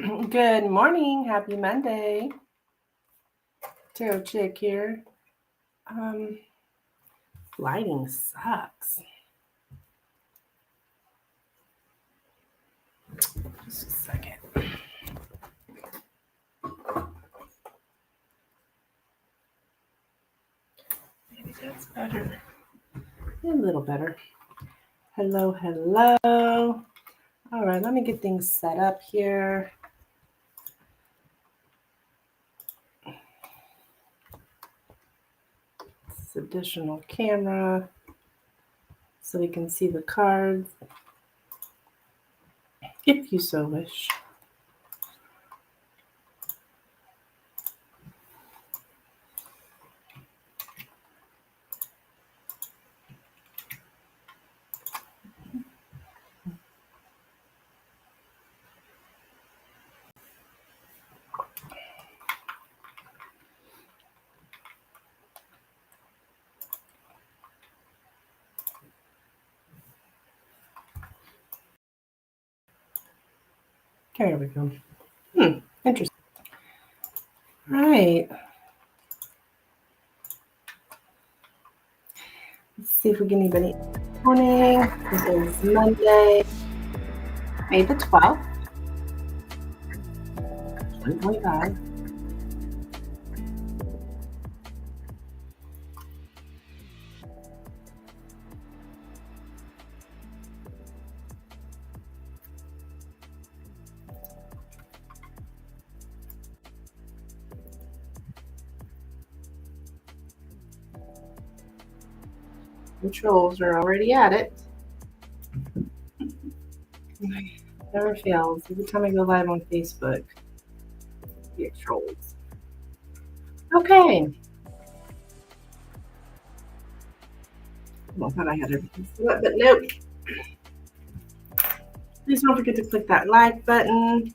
Good morning. Happy Monday. Tarot Chick here. Lighting sucks. Just a second. Maybe that's better. A little better. Hello. All right, let me get things set up here. This additional camera so we can see the cards if you so wish. There we go. Interesting. All right. Let's see if we get anybody. Morning. This is Monday, May the 12th, 2025. The trolls are already at it. Never fails. Every time I go live on Facebook, get trolls. Okay. Well, I thought I had everything set up, but nope. Please don't forget to click that like button.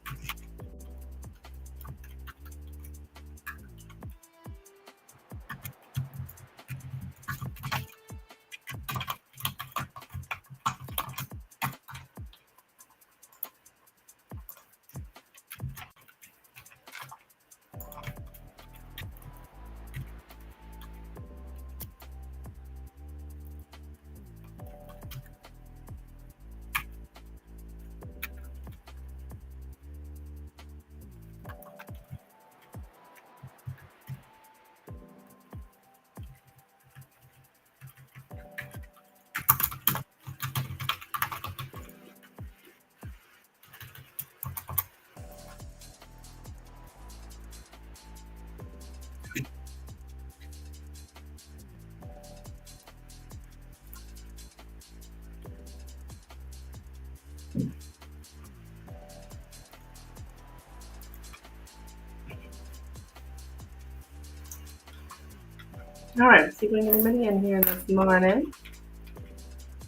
All right, let's see if we can get anybody in here this morning.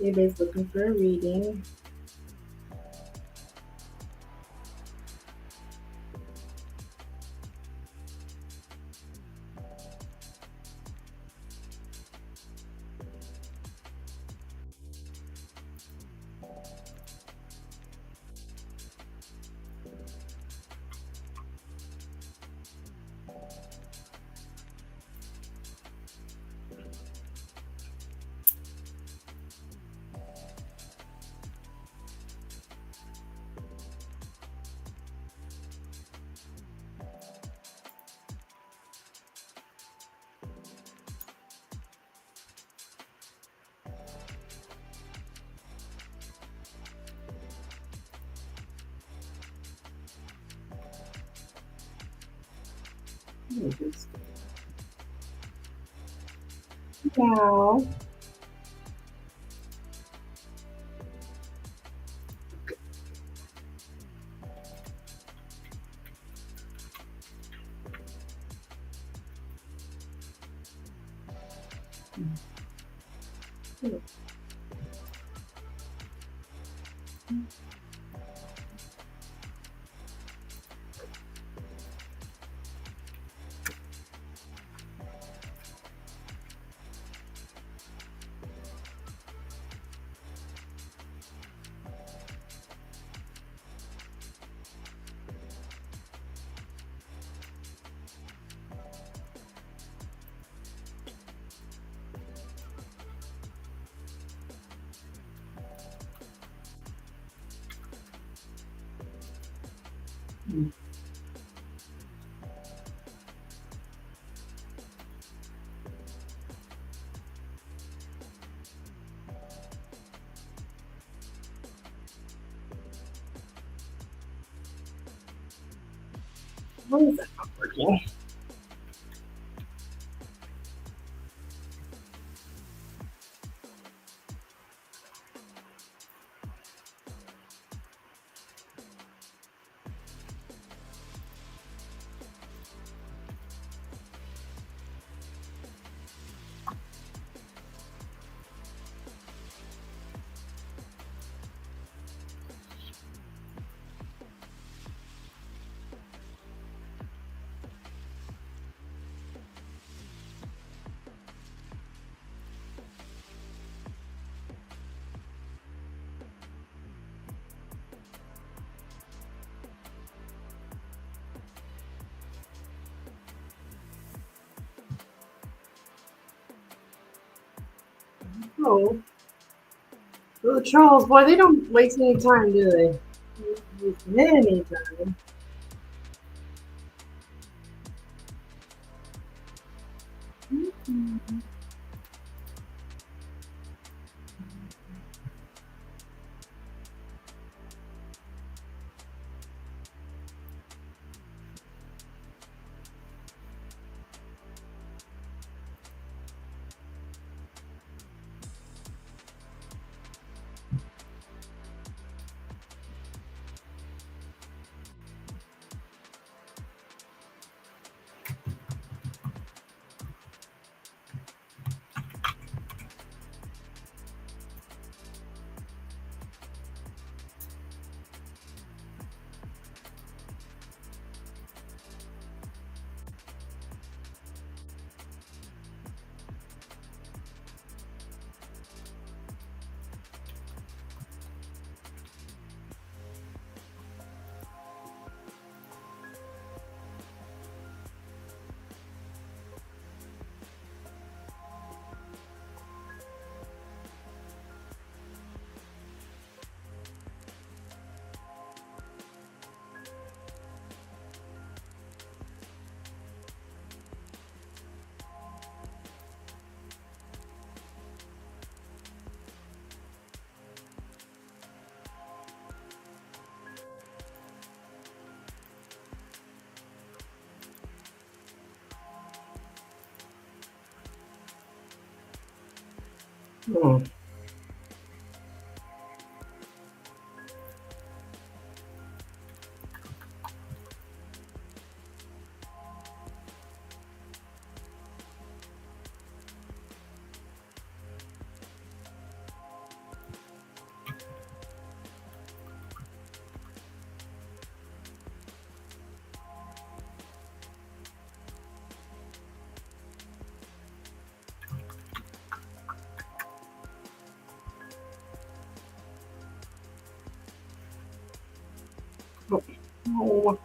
Anybody's looking for a reading. Now, Mm. Why is that not working? Oh, the trolls, boy, they don't waste any time, do they? They waste any time. Hmm. Oh.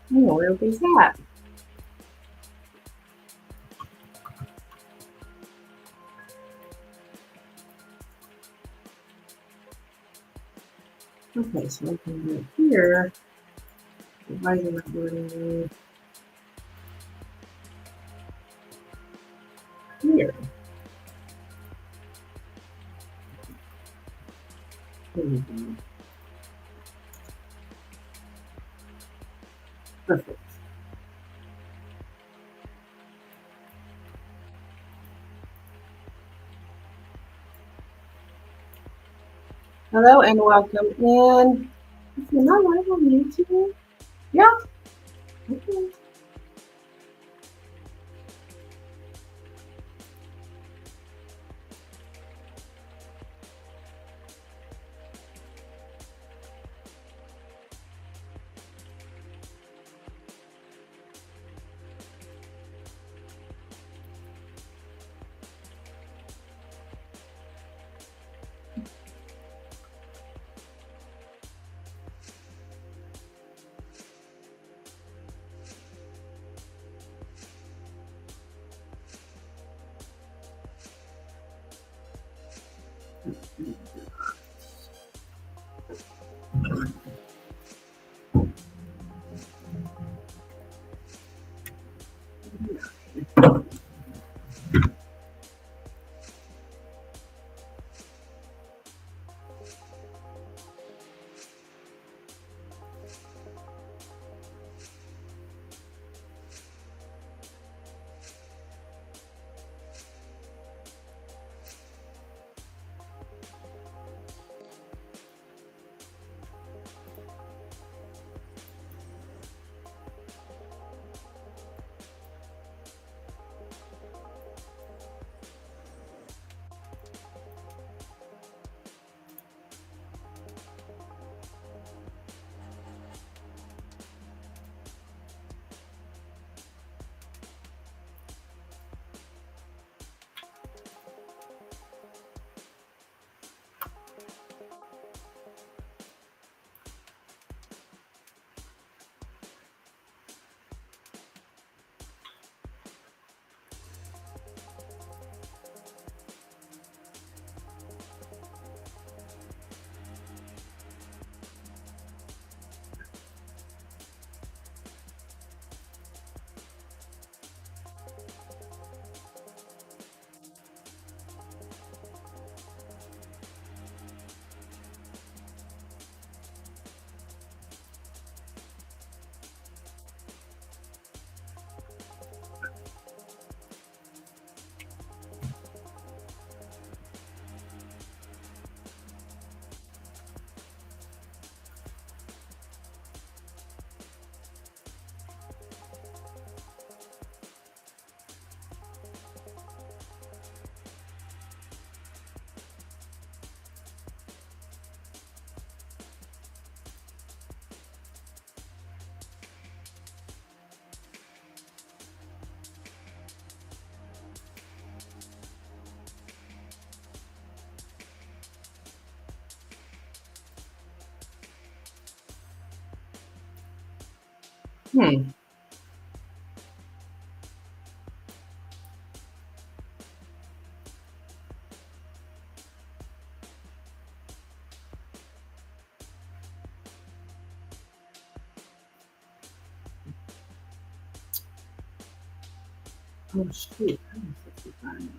Where was that? Okay, so I can do it here. Why is it not doing here? There we go. Perfect. Hello and welcome in. Is it not live on YouTube? Yeah. Okay. Hmm. Oh, shoot. I was 65.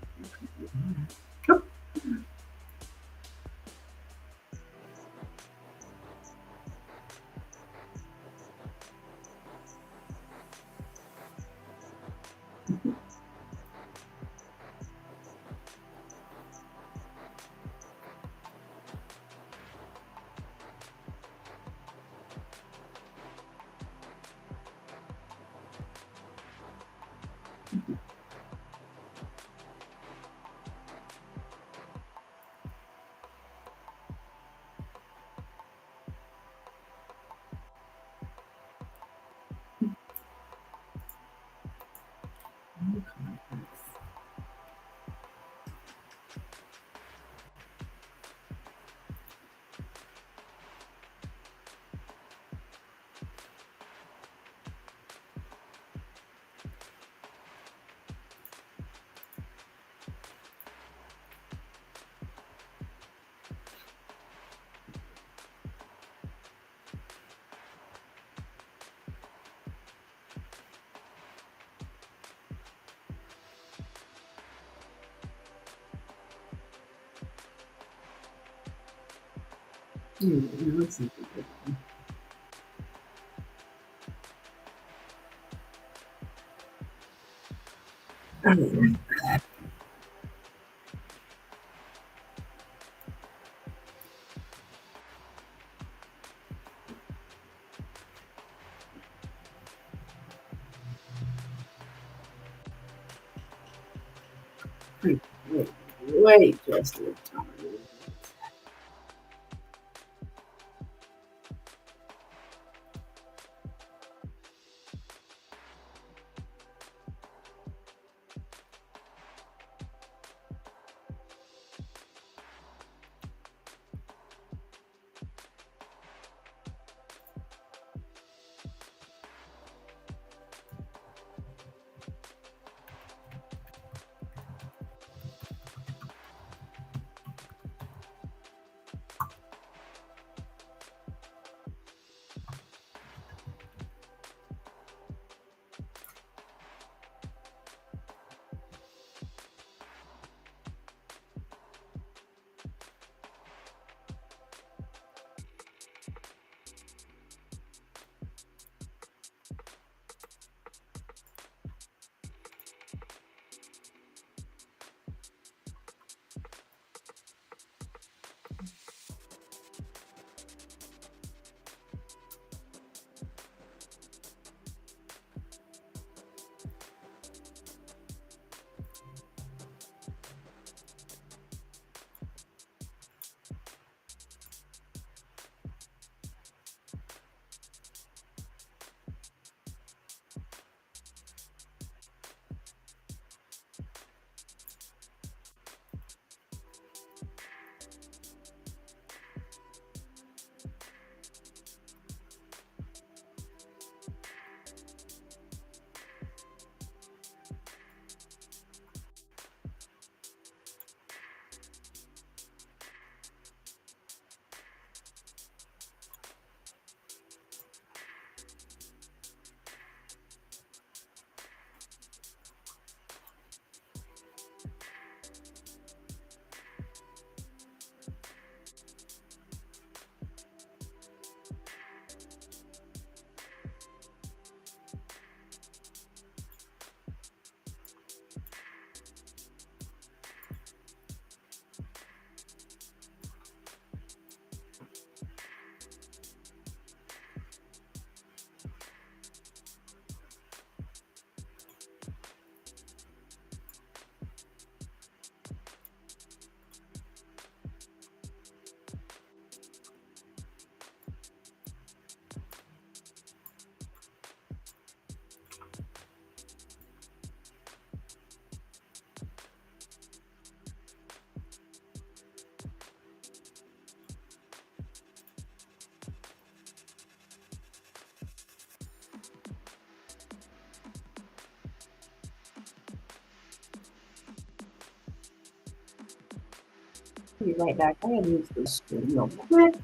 Oh, let's see. Wait, wait just a time. I'll be right back. I gotta use this screen real quick.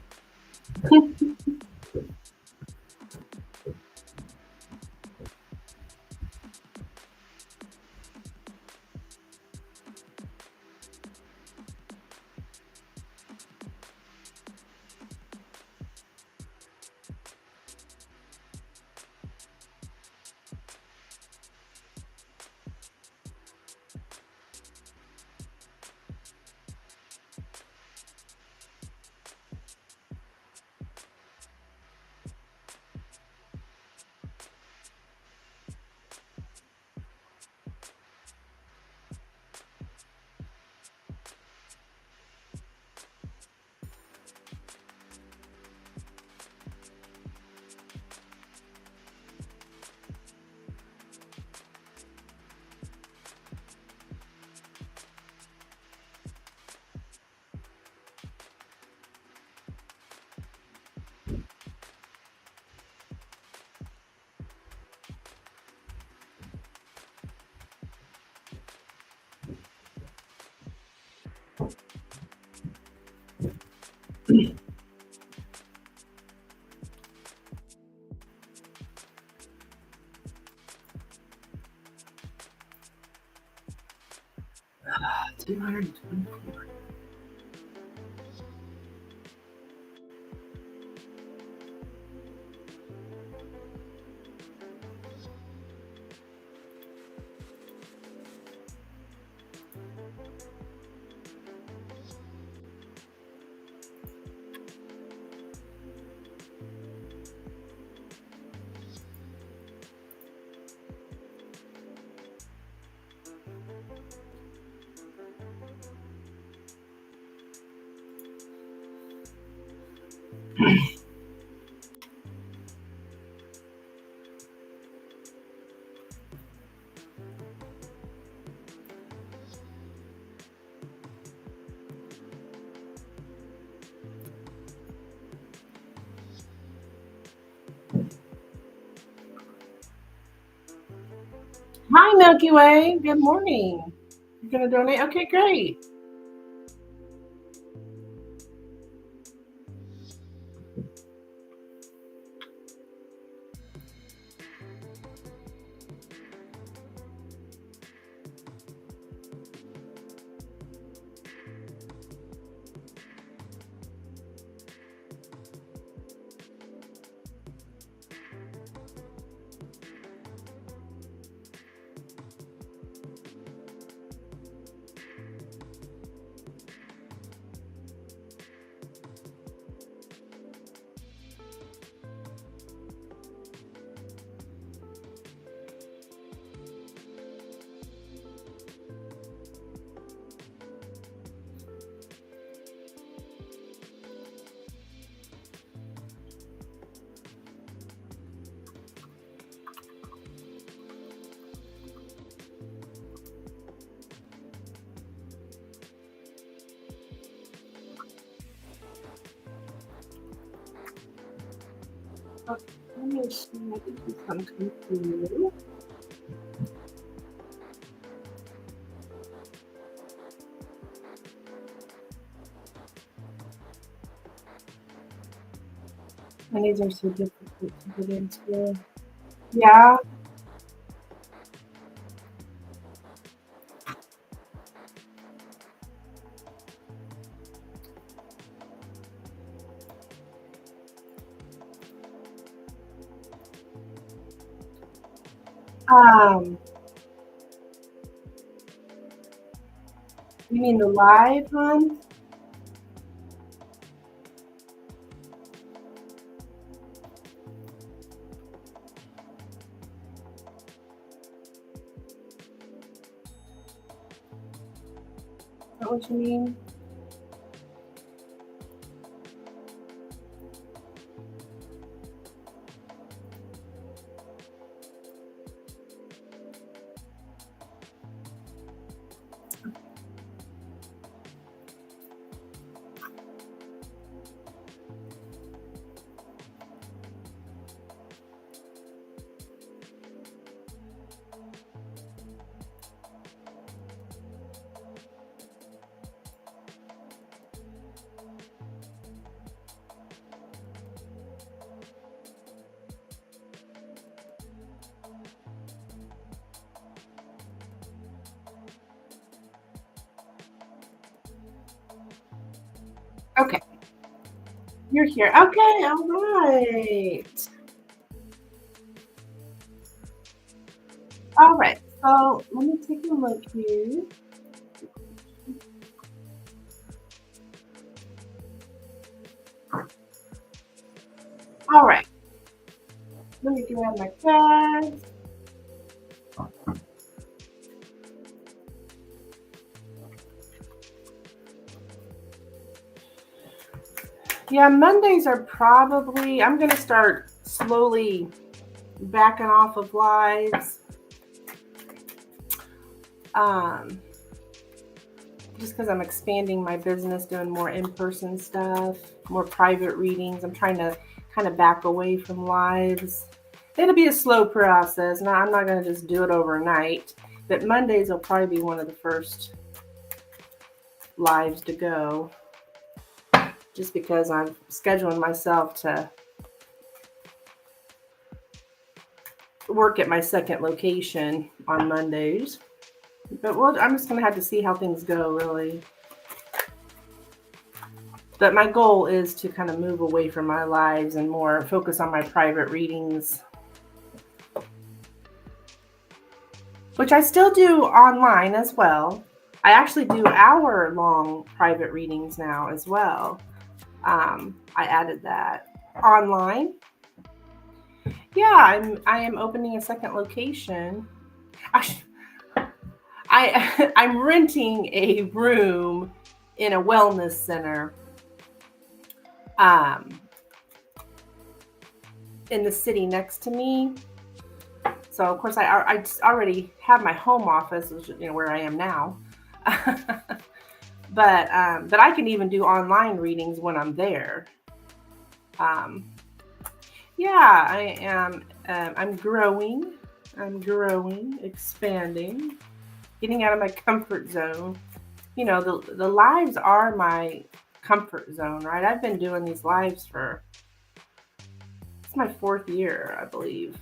$224. Hi, Milky Way. Good morning. You're gonna donate? Okay, great. Okay, let me see. I think you come through. And these are so difficult to get into. Yeah. You mean the live ones? Is that what you mean? You're here. Okay, all right. All right. So let me take a look here. All right. Let me grab my cards. Yeah, Mondays are probably, I'm going to start slowly backing off of lives. Just because I'm expanding my business, doing more in-person stuff, more private readings. I'm trying to kind of back away from lives. It'll be a slow process. Now, I'm not going to just do it overnight, but Mondays will probably be one of the first lives to go, just because I'm scheduling myself to work at my second location on Mondays. But I'm just going to have to see how things go, really. But my goal is to kind of move away from my lives and more focus on my private readings, which I still do online as well. I actually do hour-long private readings now as well. I added that online. Yeah, I am opening a second location. I'm renting a room in a wellness center in the city next to me. So of course I already have my home office, where I am now. but I can even do online readings when I'm there. Yeah, I am. I'm growing, expanding, getting out of my comfort zone. The lives are my comfort zone, right? I've been doing these lives for, it's my 4th year, I believe.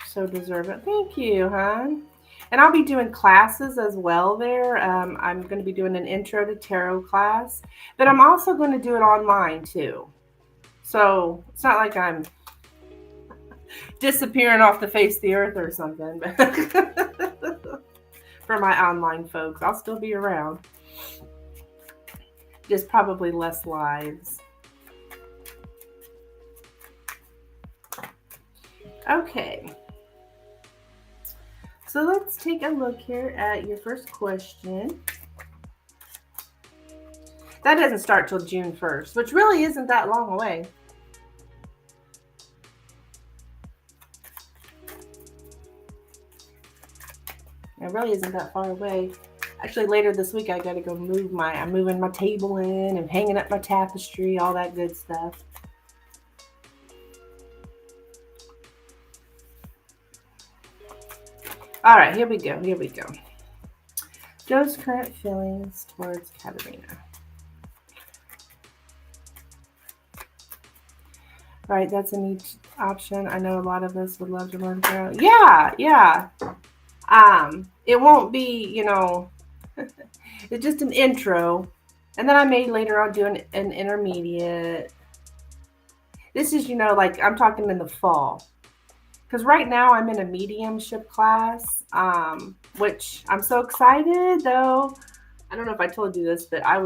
So deserve it. Thank you, hon. And I'll be doing classes as well there. I'm going to be doing an intro to tarot class, but I'm also going to do it online too. So it's not like I'm disappearing off the face of the earth or something. For my online folks, I'll still be around. Just probably less lives. Okay. So let's take a look here at your first question. That doesn't start till June 1st, which really isn't that long away. It really isn't that far away. Actually, later this week, I got to go I'm moving my table in and hanging up my tapestry, all that good stuff. All right, here we go. Joe's current feelings towards Katerina. Right, that's a neat option. I know a lot of us would love to learn tarot. Yeah. It won't be, it's just an intro. And then I may later on do an intermediate. This is, like I'm talking in the fall. Because right now I'm in a mediumship class, which I'm so excited though. I don't know if I told you this, but I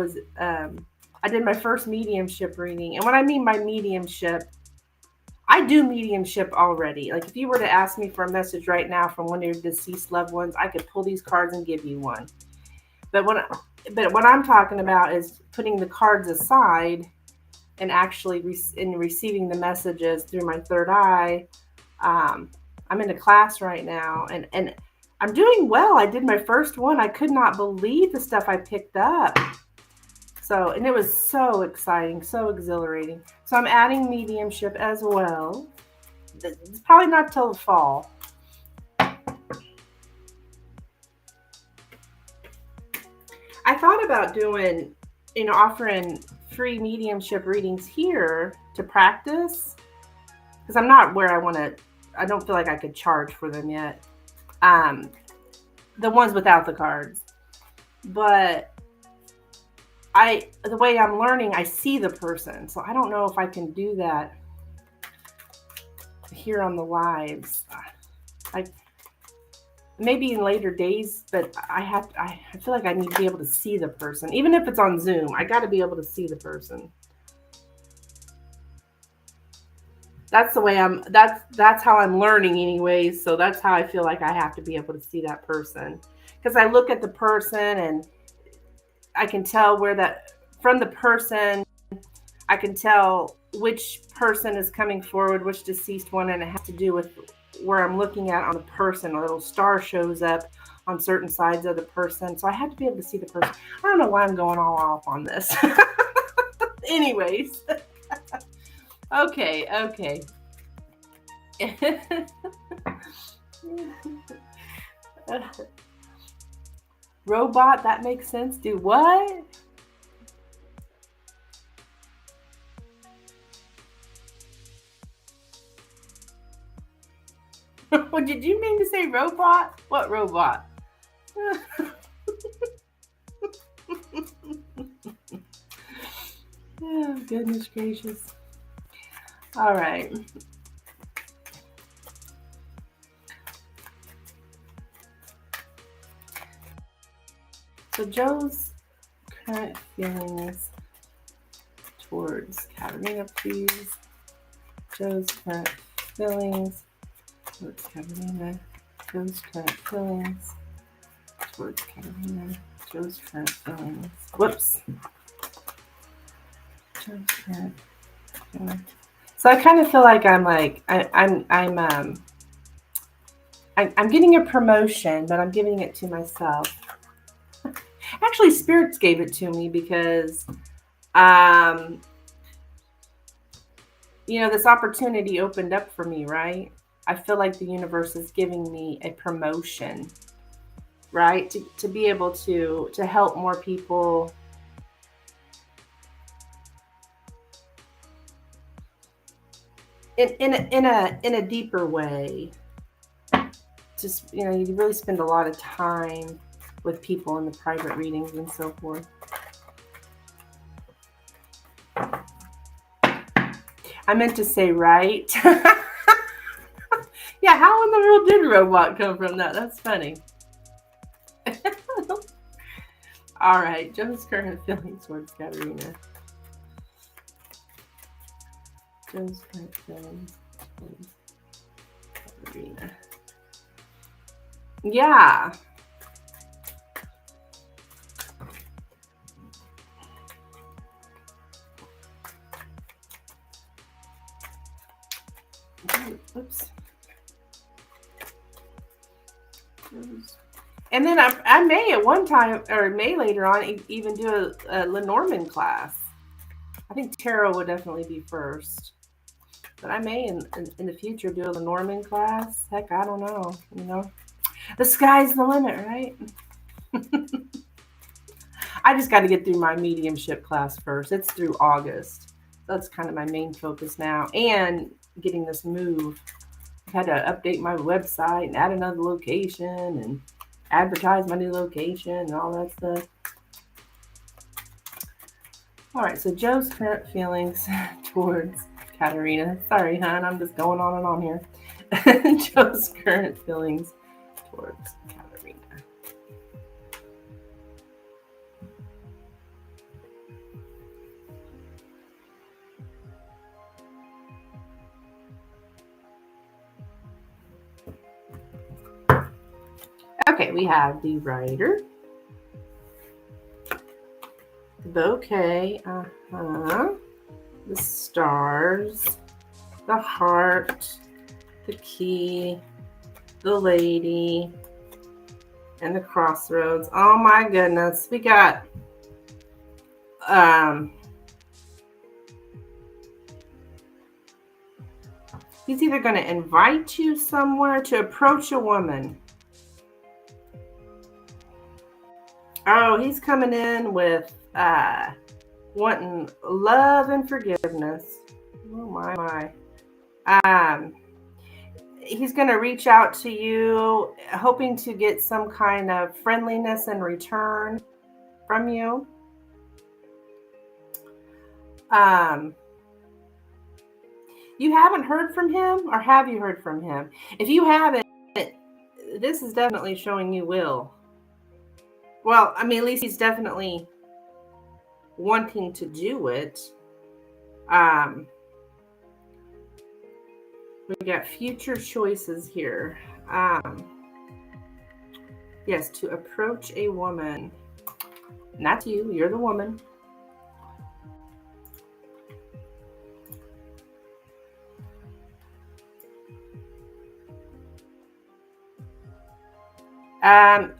did my first mediumship reading. And when I mean by mediumship, I do mediumship already. Like if you were to ask me for a message right now from one of your deceased loved ones, I could pull these cards and give you one. But what I'm talking about is putting the cards aside and actually receiving the messages through my third eye. I'm in a class right now and I'm doing well. I did my first one. I could not believe the stuff I picked up. So, and it was so exciting, so exhilarating. So I'm adding mediumship as well. It's probably not till the fall. I thought about doing, offering free mediumship readings here to practice, because I'm not where I don't feel like I could charge for them yet. The ones without the cards. But the way I'm learning, I see the person. So I don't know if I can do that here on the lives. Maybe in later days, but I feel like I need to be able to see the person. Even if it's on Zoom, I got to be able to see the person. That's the way that's how I'm learning anyways. So that's how I feel like I have to be able to see that person. Because I look at the person and I can tell from the person, I can tell which person is coming forward, which deceased one, and it has to do with where I'm looking at on the person. A little star shows up on certain sides of the person. So I have to be able to see the person. I don't know why I'm going all off on this. Anyways. Okay. Robot, that makes sense. Do what? What did you mean to say robot? What robot? Oh, goodness gracious. All right. So Joe's current feelings towards Katerina, please. Joe's current feelings towards Katerina. Joe's current feelings towards Katerina. Joe's current feelings. Whoops. Joe's current feelings. So I kind of feel like I'm getting a promotion, but I'm giving it to myself. Actually, spirits gave it to me because, this opportunity opened up for me, right? I feel like the universe is giving me a promotion, right? To be able to help more people. In a deeper way. Just, you really spend a lot of time with people in the private readings and so forth. I meant to say right. Yeah, how in the world did robot come from that? That's funny. All right, Joe's current feelings towards Katerina. Joe's current feelings towards Katerina. Yeah. Oops. And then I may at one time, or may later on, even do a Lenormand class. I think tarot would definitely be first. But I may in the future do a Lenormand class. Heck, I don't know. The sky's the limit, right? I just got to get through my mediumship class first. It's through August. That's kind of my main focus now. And getting this move. I've had to update my website and add another location and advertise my new location and all that stuff. All right, so Joe's current feelings towards Katerina. Sorry, hon, I'm just going on and on here. Joe's current feelings towards Katerina. Okay, we have the writer, the bouquet, the stars, the heart, the key, the lady, and the crossroads. Oh my goodness, we got he's either going to invite you somewhere to approach a woman. Oh, he's coming in with wanting love and forgiveness. Oh my. He's going to reach out to you, hoping to get some kind of friendliness in return from you. You haven't heard from him, or have you heard from him? If you haven't, this is definitely showing you will. Well, I mean, at least he's definitely wanting to do it. We got future choices here. Yes, to approach a woman. Not you, you're the woman.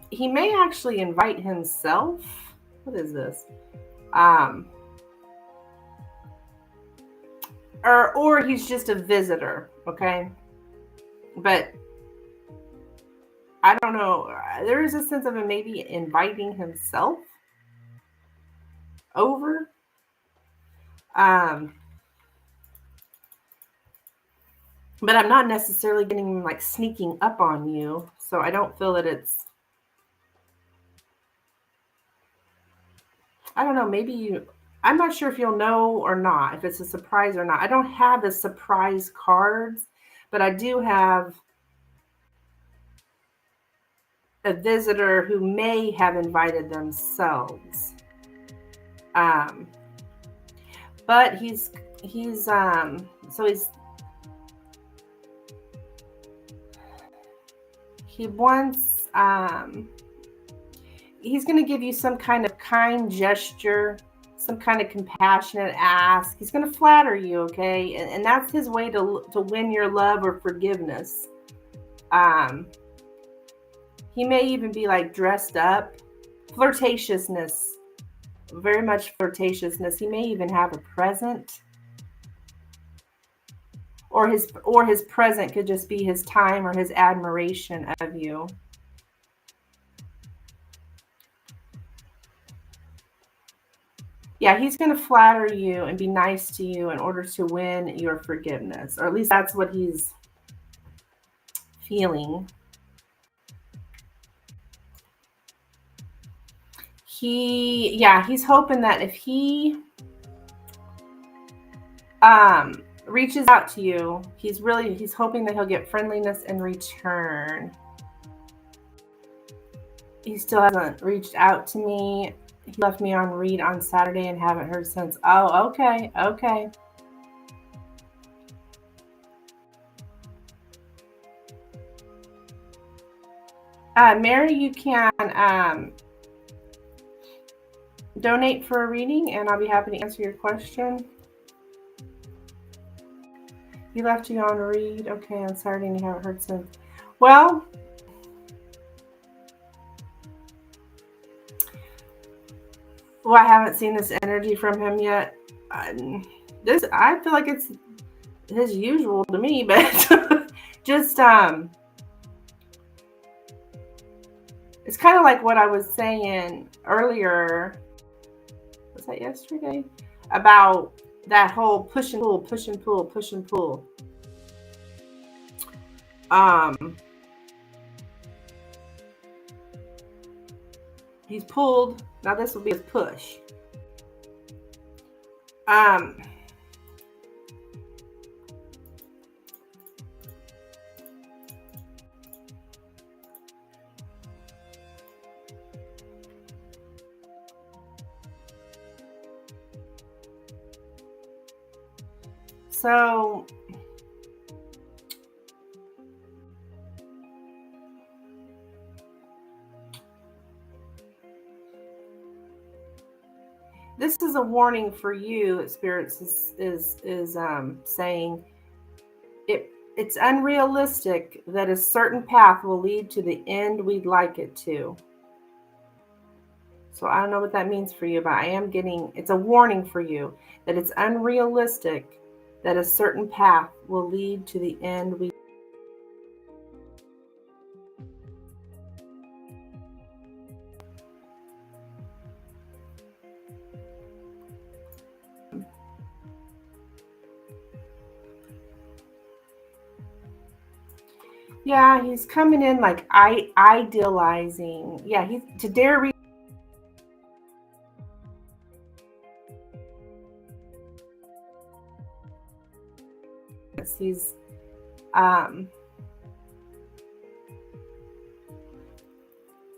He may actually invite himself. What is this? Or he's just a visitor, okay? But I don't know. There is a sense of him maybe inviting himself over. But I'm not necessarily getting like sneaking up on you, so I don't feel that it's. I don't know. Maybe you. I'm not sure if you'll know or not, if it's a surprise or not. I don't have the surprise cards, but I do have a visitor who may have invited themselves. But he's he wants he's going to give you some kind of kind gesture, some kind of compassionate ask. He's going to flatter you, okay? And that's his way to win your love or forgiveness. He may even be like dressed up. Flirtatiousness. Very much flirtatiousness. He may even have a present. Or his present could just be his time or his admiration of you. Yeah, he's going to flatter you and be nice to you in order to win your forgiveness. Or at least that's what he's feeling. He's hoping that if he reaches out to you, he's hoping that he'll get friendliness in return. He still hasn't reached out to me. He left me on read on Saturday and haven't heard since. Oh, okay. Mary, you can donate for a reading and I'll be happy to answer your question. He left you on read, okay, on Saturday and you haven't heard since. Well, I haven't seen this energy from him yet. I feel like it's his usual to me, but just it's kind of like what I was saying earlier. Was that yesterday? About that whole push and pull, push and pull, push and pull. He's pulled. Now this will be his push. So this is a warning for you. Spirits is saying it's unrealistic that a certain path will lead to the end we'd like it to. So I don't know what that means for you, but I am getting, it's a warning for you that it's unrealistic that a certain path will lead to the end we. Yeah, he's coming in like idealizing. Yeah, he's to dare He's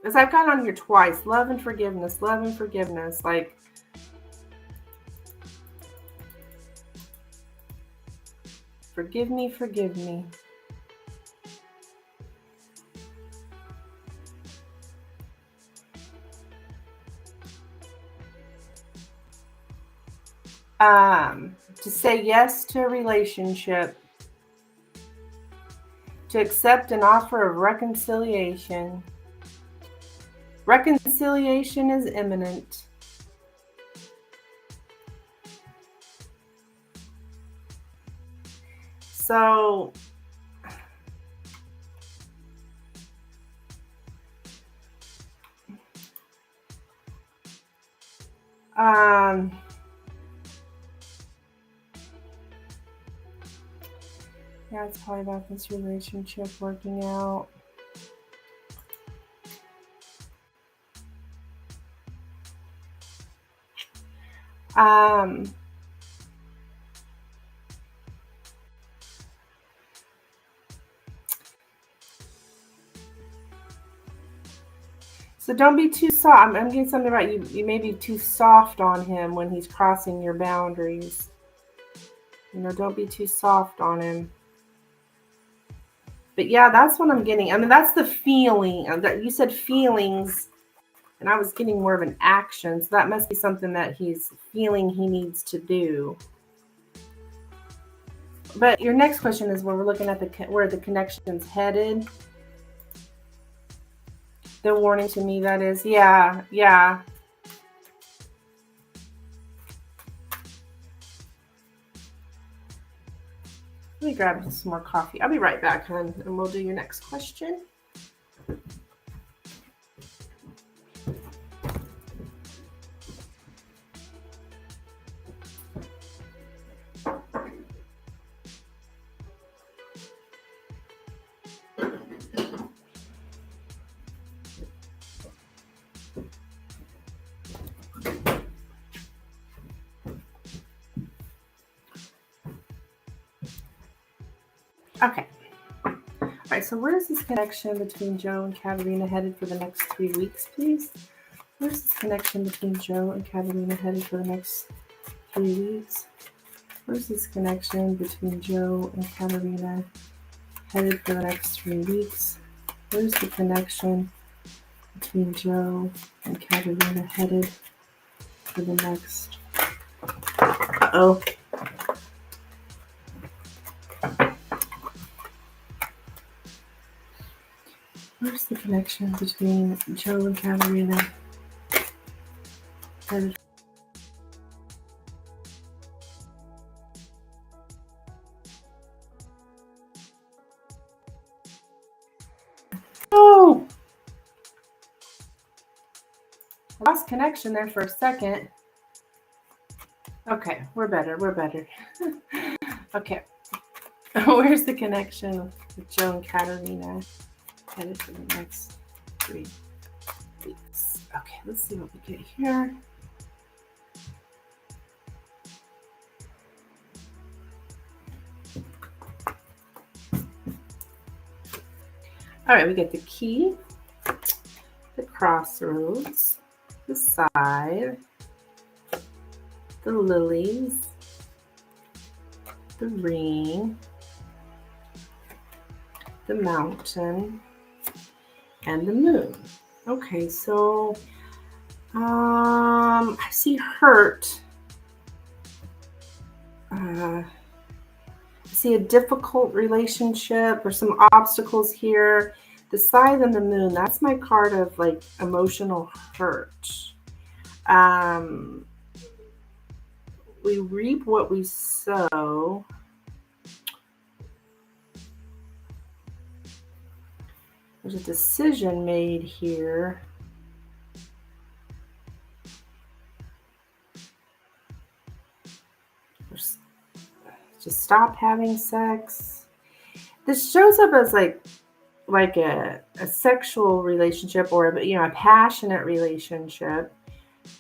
as I've got on here twice, love and forgiveness, like forgive me. To say yes to a relationship, to accept an offer of reconciliation. Reconciliation is imminent. So, yeah, it's probably about this relationship working out. So don't be too soft. I'm getting something about you. You may be too soft on him when he's crossing your boundaries. You know, don't be too soft on him. But yeah, that's what I'm getting. I mean, that's the feeling. You said feelings, and I was getting more of an action. So that must be something that he's feeling he needs to do. But your next question is where we're looking at where the connection's headed. The warning to me, that is, yeah. Let me grab some more coffee. I'll be right back, hon, and we'll do your next question. Okay. All right, so where's this connection between Joe and Katerina headed for the next 3 weeks, please? Where's this connection between Joe and Katerina headed for the next 3 weeks? Where's this connection between Joe and Katerina headed for the next 3 weeks? Where's the connection between Joe and Katerina headed for the next... Uh-oh. Where's the connection between Joe and Katerina headed? Oh! I lost connection there for a second. Okay, we're better. Okay. Where's the connection with Joe and Katerina headed for the next 3 weeks? Okay, let's see what we get here. All right, we get the key, the crossroads, the side, the lilies, the ring, the mountain, and the moon. Okay, so I see hurt. I see a difficult relationship or some obstacles here. The scythe and the moon, that's my card of like emotional hurt. We reap what we sow. There's a decision made here. Just stop having sex. This shows up as like a sexual relationship or a passionate relationship,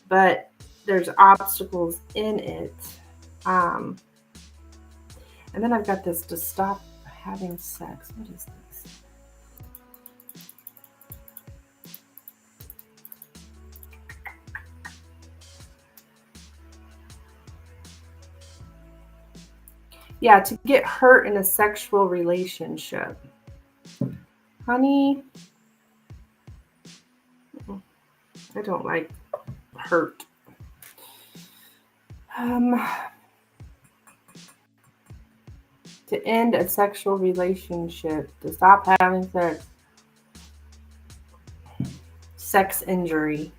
but there's obstacles in it. And then I've got this to stop having sex. What is this? Yeah, to get hurt in a sexual relationship. Honey, I don't like hurt. To end a sexual relationship, to stop having sex. Sex injury.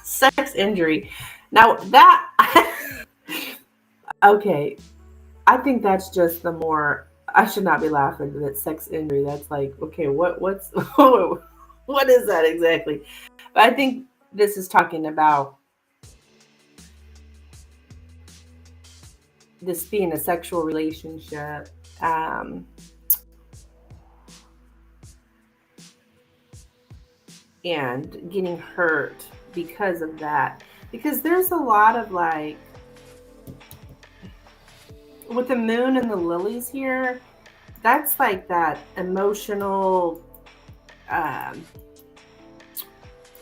Sex injury. Now that, okay, I think that's just the more, I should not be laughing at sex injury. That's like, okay, what's, what is that exactly? But I think this is talking about this being a sexual relationship. And getting hurt because of that. Because there's a lot of like, with the moon and the lilies here, that's like that emotional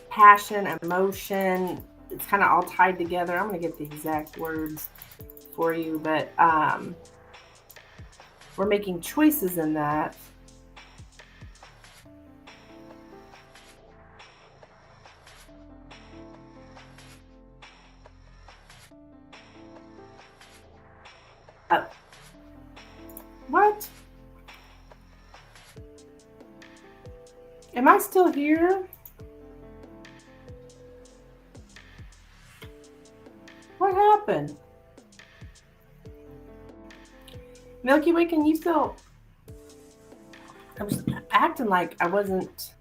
passion, emotion. It's kind of all tied together. I'm going to get the exact words for you, but we're making choices in that. What? Am I still here? What happened? Milky Way, can you still? I was acting like I wasn't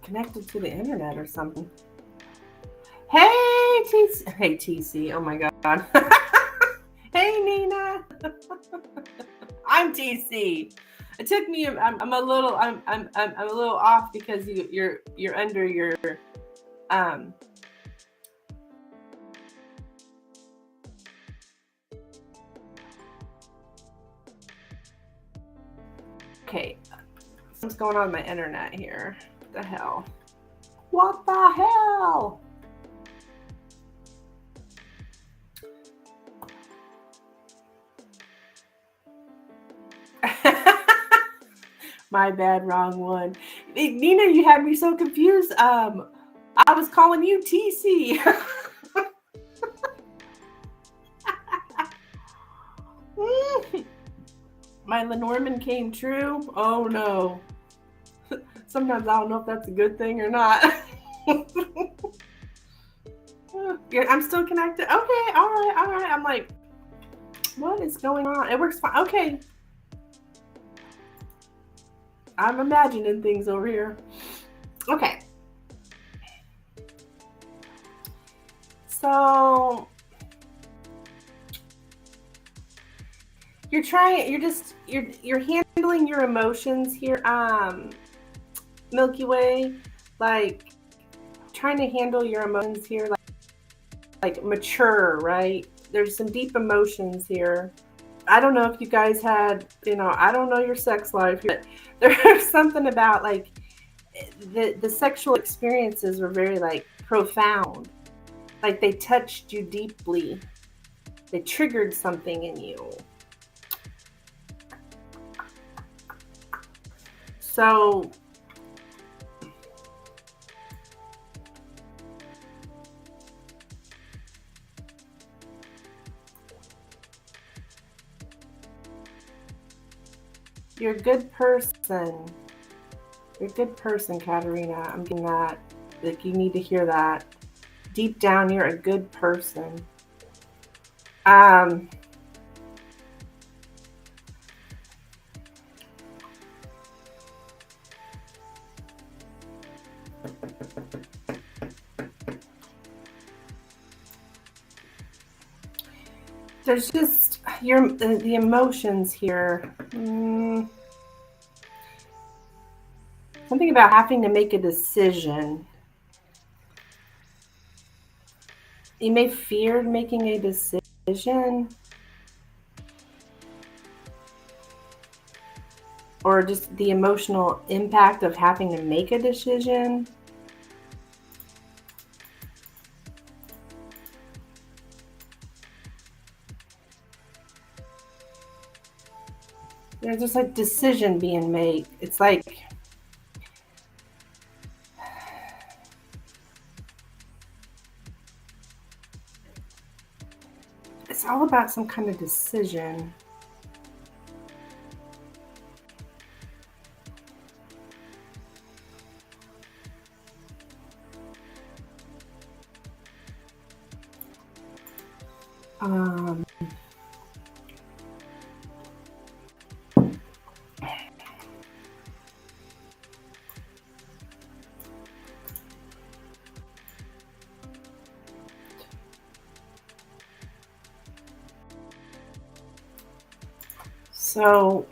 connected to the internet or something. Hey, TC. Hey, TC. Oh my God. Hey, Nina. I'm TC. It took me. I'm a little. I'm a little off because you're under your Okay, what's going on with my internet here? What the hell? What the hell? My bad, wrong one. Nina, you had me so confused. I was calling you TC. My Lenormand came true. Oh no. Sometimes I don't know if that's a good thing or not. I'm still connected. Okay, all right. I'm like, what is going on? It works fine. Okay. I'm imagining things over here. Okay. So you're handling your emotions here, Milky Way, like trying to handle your emotions here, like mature, right? There's some deep emotions here. I don't know if you guys had, I don't know your sex life, but there's something about like the sexual experiences were very like profound. Like they touched you deeply. They triggered something in you. So you're a good person. You're a good person, Katerina. I'm getting that. Like you need to hear that. Deep down, you're a good person. There's just the emotions here. Something about having to make a decision. You may fear making a decision. or just the emotional impact of having to make a decision. There's just like decision being made. It's like it's all about some kind of decision. So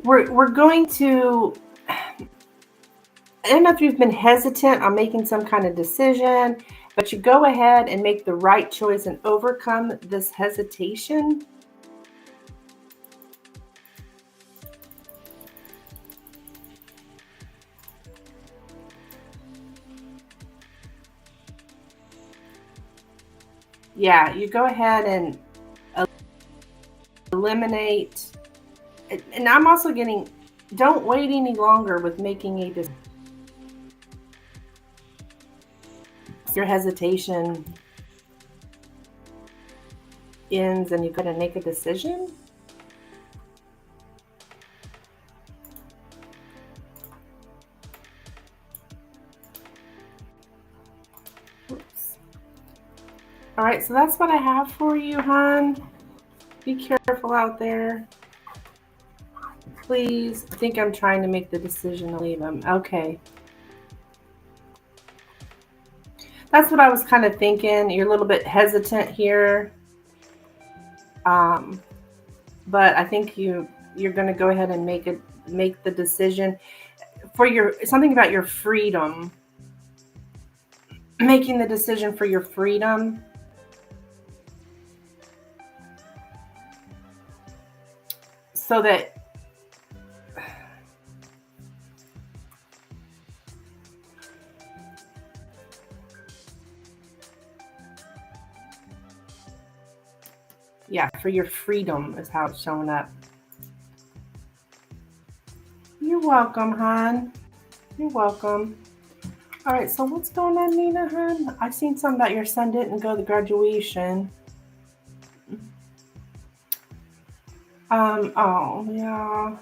we're going to, I don't know if you've been hesitant on making some kind of decision, but you go ahead and make the right choice and overcome this hesitation. Yeah, you go ahead and eliminate. And I'm also getting, don't wait any longer with making a decision. Your hesitation ends and you got to make a decision. Oops. All right, so that's what I have for you, hon. Be careful out there. Please. I think I'm trying to make the decision to leave him. Okay. That's what I was kind of thinking. You're a little bit hesitant here. But I think you're going to go ahead and make the decision for something about your freedom. Making the decision for your freedom. So that yeah, for your freedom is how it's showing up. You're welcome, hon. You're welcome. All right, so what's going on, Nina, hon? I've seen something about your son didn't go to graduation. Oh, yeah.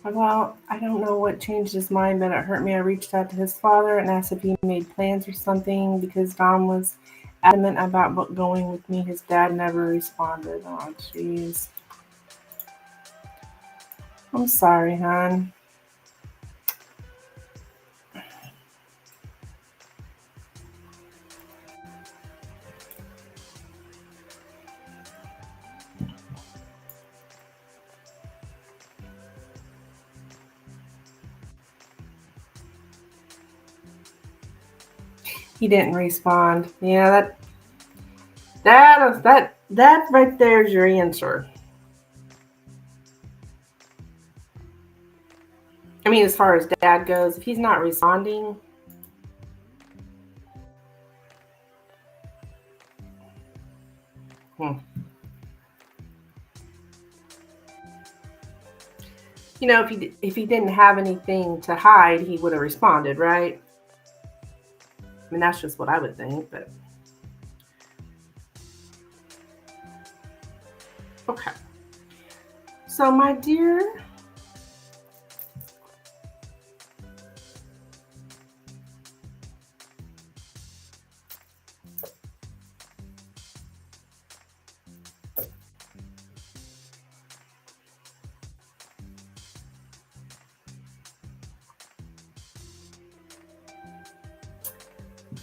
Well, I don't know what changed his mind, but it hurt me. I reached out to his father and asked if he made plans or something because Dom was adamant about going with me. His dad never responded. Oh, jeez. I'm sorry, hon. He didn't respond. Yeah, that right there is your answer. I mean, as far as dad goes, if he's not responding, you know, if he didn't have anything to hide, he would have responded, right? I mean, that's just what I would think, but okay. So, my dear,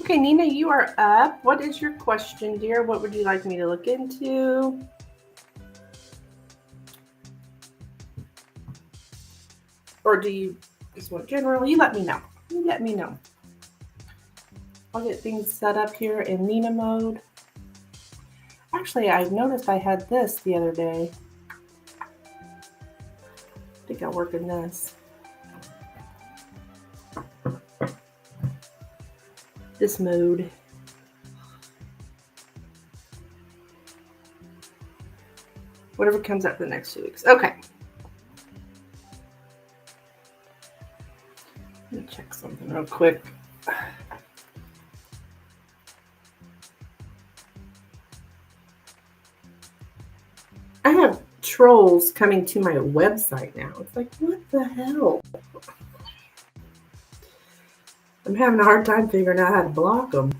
okay, Nina, you are up. What is your question, dear? What would you like me to look into? Or do you just want generally? You let me know. You let me know. I'll get things set up here in Nina mode. All Actually, I noticed I had this the other day. I think I'll work in this. This mode. Whatever comes up the next 2 weeks. Okay. Let me check something real quick. I have trolls coming to my website now. It's like, what the hell? I'm having a hard time figuring out how to block them.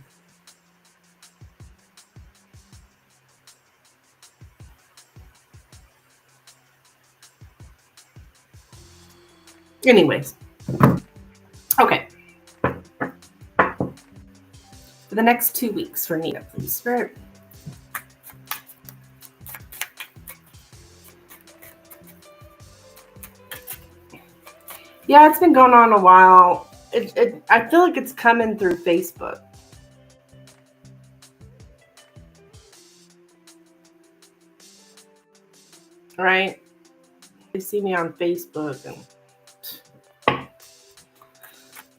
Anyways. Okay. For the next 2 weeks for Nina, please. Spirit. Yeah, it's been going on a while. I feel like it's coming through Facebook. Right? They see me on Facebook and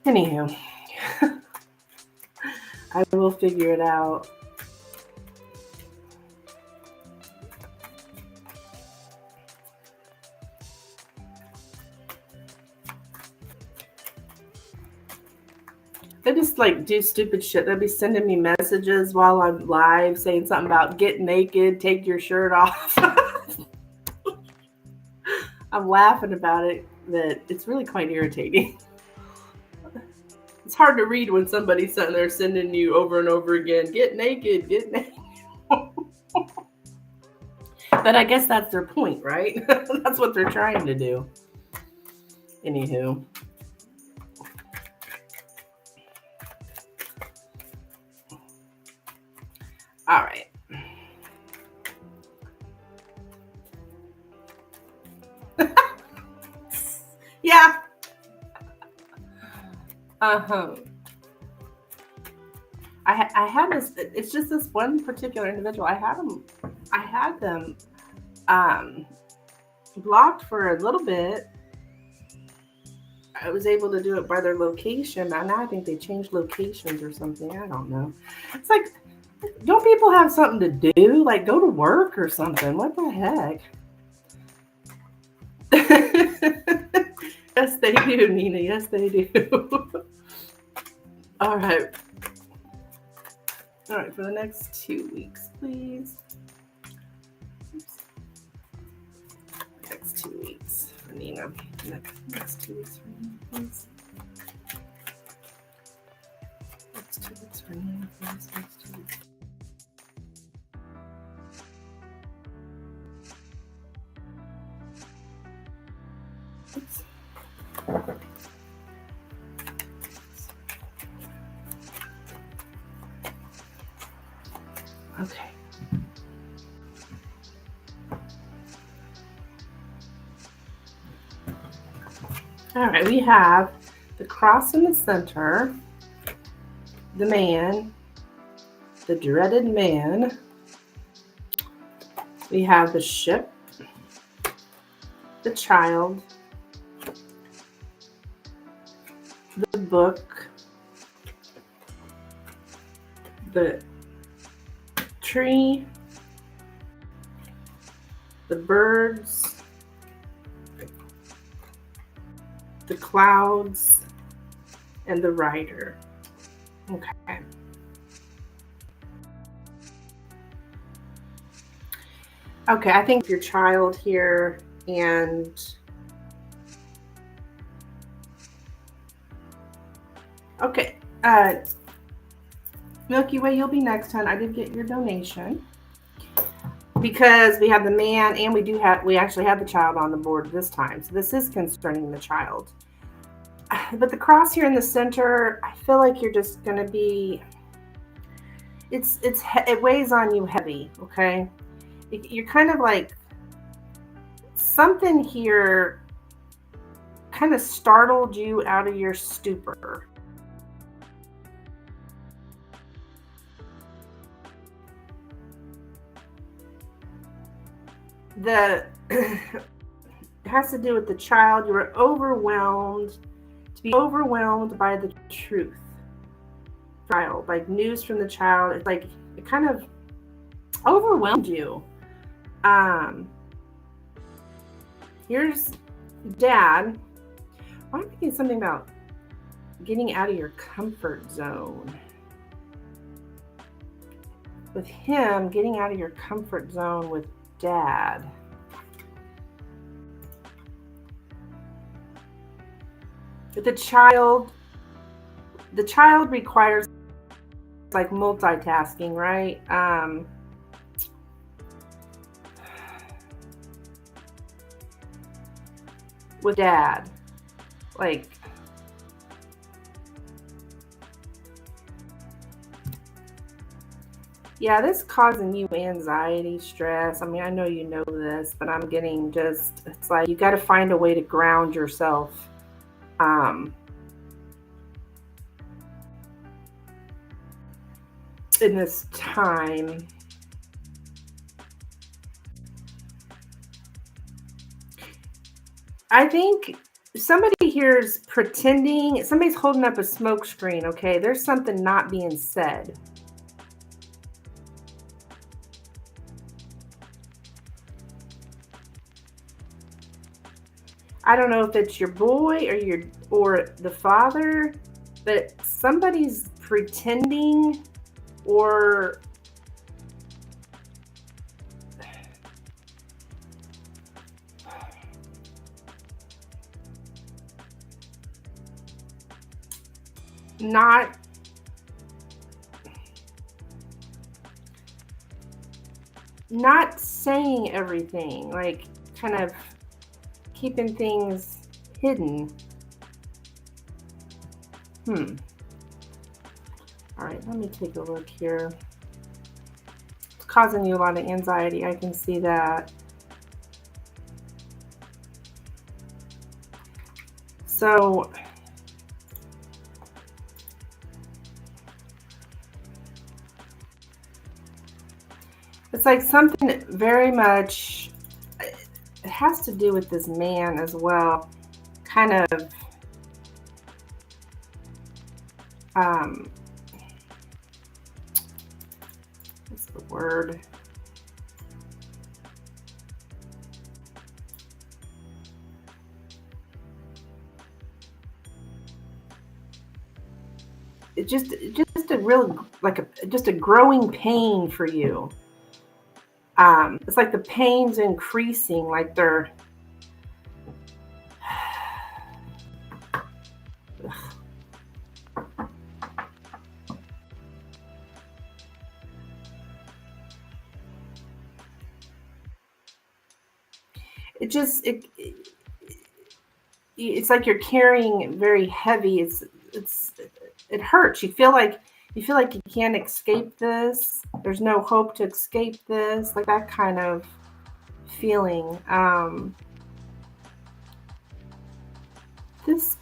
anywho. I will figure it out. They just like do stupid shit. They'll be sending me messages while I'm live saying something about get naked, take your shirt off. I'm laughing about it, that it's really quite irritating. It's hard to read when somebody's sitting there sending you over and over again, get naked, get naked. But I guess that's their point, right? That's what they're trying to do. Anywho. All right. Yeah. Uh-huh. I had this, it's just this one particular individual. I had them blocked for a little bit. I was able to do it by their location. Now I think they changed locations or something. I don't know. It's like, don't people have something to do? Like go to work or something. What the heck? Yes, they do, Nina. Yes, they do. All right. All right, for the next 2 weeks, please. Oops. Next 2 weeks for Nina. Next 2 weeks for Nina, please. Next 2 weeks for Nina, please. Next 2 weeks. Oops. Okay. All right, we have the cross in the center, the man, the dreaded man. We have the ship, the child, the book, the tree, the birds, the clouds, and the rider. Okay. Okay, I think your child here and okay. Milky Way, you'll be next, hon. I did get your donation because we have the man and we actually have the child on the board this time. So this is concerning the child. But the cross here in the center, I feel like you're just going to be, it weighs on you heavy, okay? You're kind of like, something here kind of startled you out of your stupor. The it has to do with the child. You were overwhelmed, to be overwhelmed by the truth. Child, like news from the child, it's like it kind of overwhelmed you. Here's dad. I'm thinking something about getting out of your comfort zone. With him, getting out of your comfort zone with dad. With the child requires like multitasking, right? With dad, like yeah, this causing you anxiety, stress. I mean, I know you know this, but I'm getting just, it's like you got to find a way to ground yourself. In this time. I think somebody here is pretending, somebody's holding up a smoke screen, okay? There's something not being said. I don't know if it's your boy or the father, but somebody's pretending or not saying everything, like kind of keeping things hidden. All right, let me take a look here. It's causing you a lot of anxiety. I can see that. So it's like something very much, it has to do with this man as well. Kind of what's the word? It's just a real, like just a growing pain for you. It's like the pain's increasing, like they're it just it's like you're carrying very heavy. It hurts. You feel like you can't escape this. There's no hope to escape this. Like that kind of feeling. This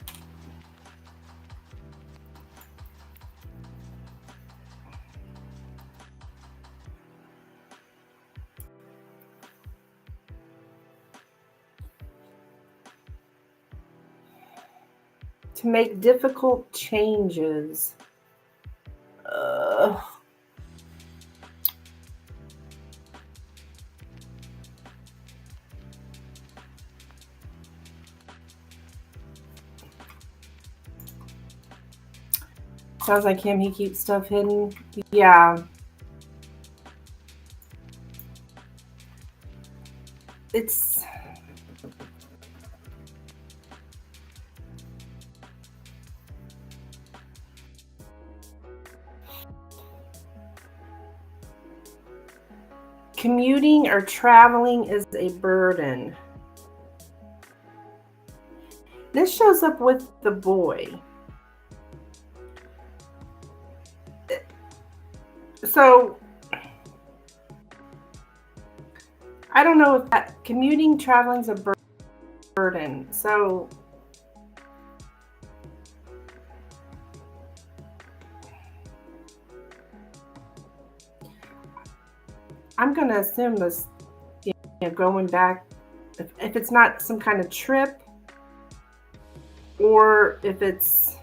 to make difficult changes. Sounds like him. He keeps stuff hidden. Yeah. It's commuting or traveling is a burden. This shows up with the boy. So I don't know if that commuting, traveling is a burden. So I'm going to assume this, going back, if it's not some kind of trip, or if it's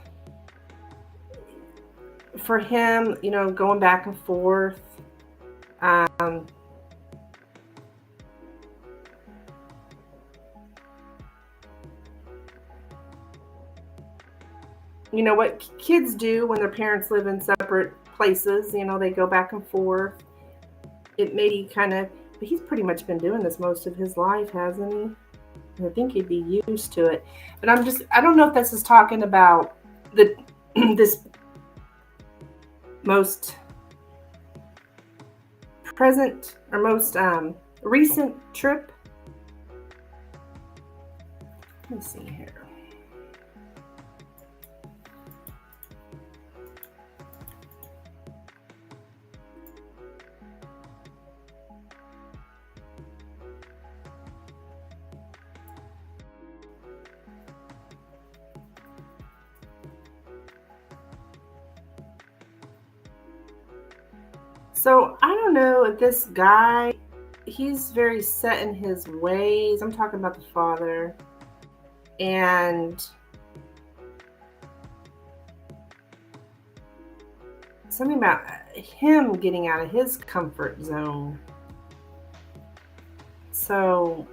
for him, going back and forth. What kids do when their parents live in separate places, they go back and forth. It may be but he's pretty much been doing this most of his life, hasn't he? I think he'd be used to it. But I don't know if this is talking about this most present or most recent trip. Let me see here. So I don't know if this guy, he's very set in his ways. I'm talking about the father. And something about him getting out of his comfort zone. So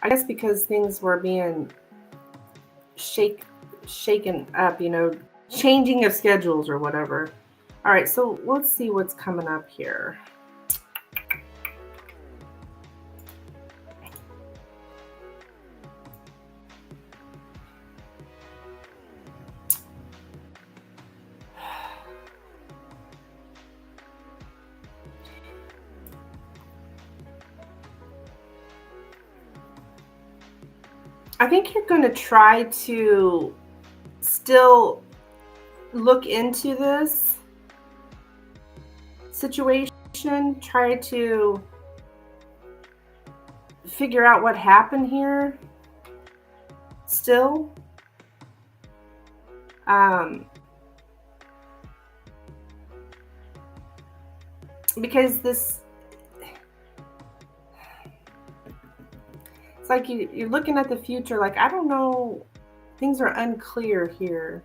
I guess because things were being shaken up, changing of schedules or whatever. All right, so let's see what's coming up here. I think you're going to try to still look into this situation, try to figure out what happened here still. Because it's like you're looking at the future, like, I don't know, things are unclear here.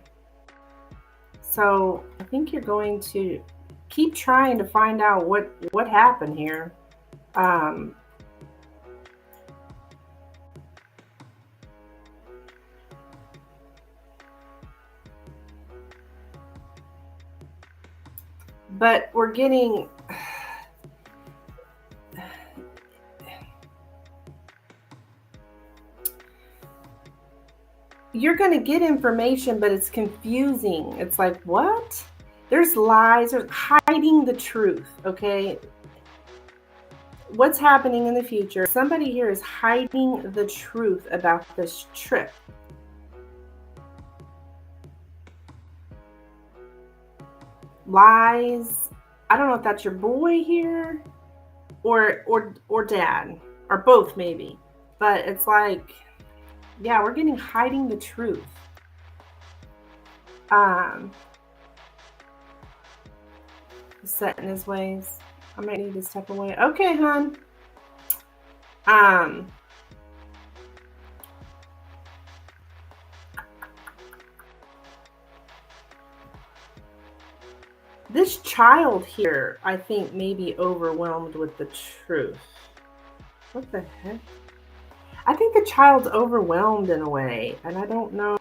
So I think you're going to keep trying to find out what happened here. But we're getting you're going to get information, but it's confusing. It's like, what? There's lies, there's hiding the truth, okay? What's happening in the future? Somebody here is hiding the truth about this trip. Lies. I don't know if that's your boy here or dad, or both maybe. But it's like, yeah, we're getting hiding the truth. Set in his ways. I might need to step away. Okay, hon. This child here, I think, may be overwhelmed with the truth. What the heck? I think the child's overwhelmed in a way, and I don't know.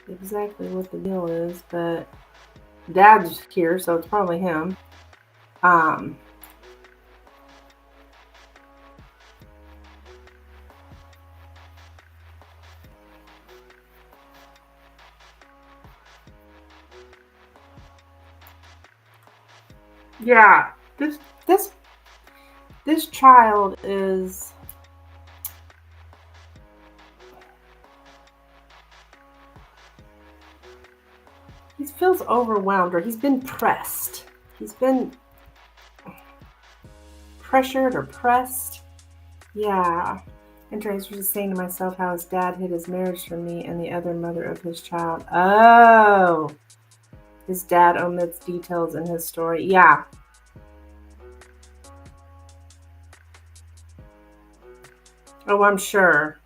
Exactly what the deal is, but dad's here, so it's probably him. Yeah, this child is He feels overwhelmed, or he's been pressed. He's been pressured or pressed. Yeah. And Trace was just saying to myself how his dad hid his marriage from me and the other mother of his child. Oh. His dad omits details in his story. Yeah. Oh, I'm sure.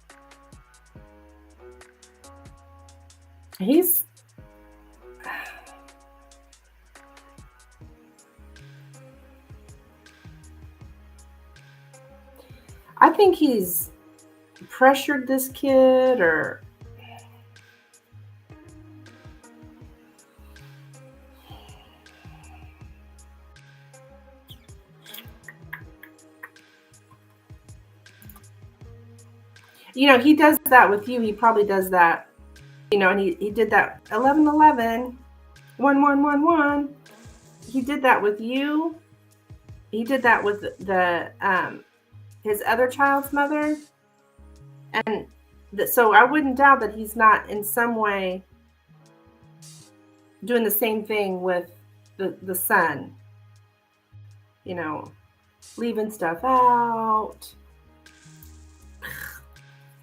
I think he's pressured this kid, or he does that with you. He probably does that, and he did that 11-11, 1-1-1-1. He did that with you. He did that with the his other child's mother, and so I wouldn't doubt that he's not in some way doing the same thing with the son. Leaving stuff out.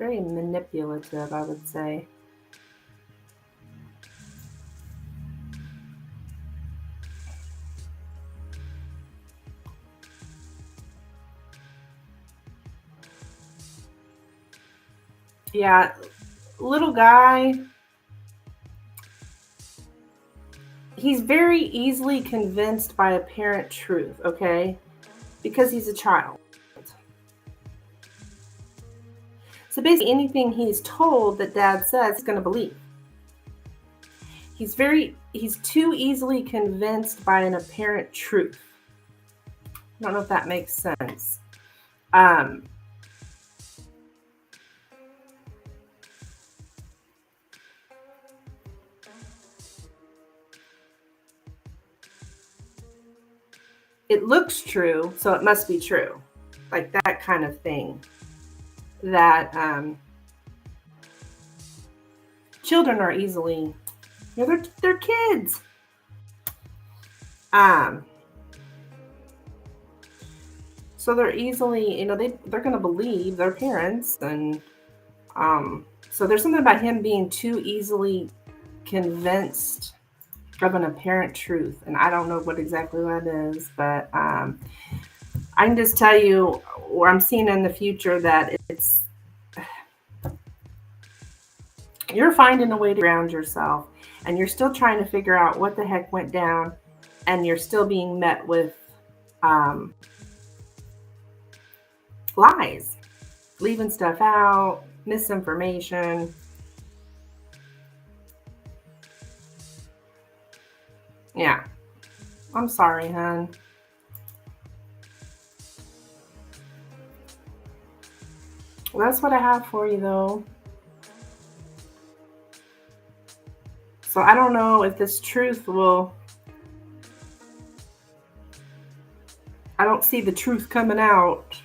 Very manipulative, I would say. Yeah, little guy. He's very easily convinced by apparent truth, okay? Because he's a child. So basically anything he's told that dad says, he's going to believe. He's too easily convinced by an apparent truth. I don't know if that makes sense. It looks true, so it must be true. Like that kind of thing. That children are easily, they're kids. So they're easily, they're going to believe their parents, and so there's something about him being too easily convinced of an apparent truth, and I don't know what exactly that is, but I can just tell you, or I'm seeing in the future, that you're finding a way to ground yourself, and you're still trying to figure out what the heck went down, and you're still being met with lies, leaving stuff out, misinformation. Yeah. I'm sorry, hon. Well, that's what I have for you, though. So I don't know if this truth will... I don't see the truth coming out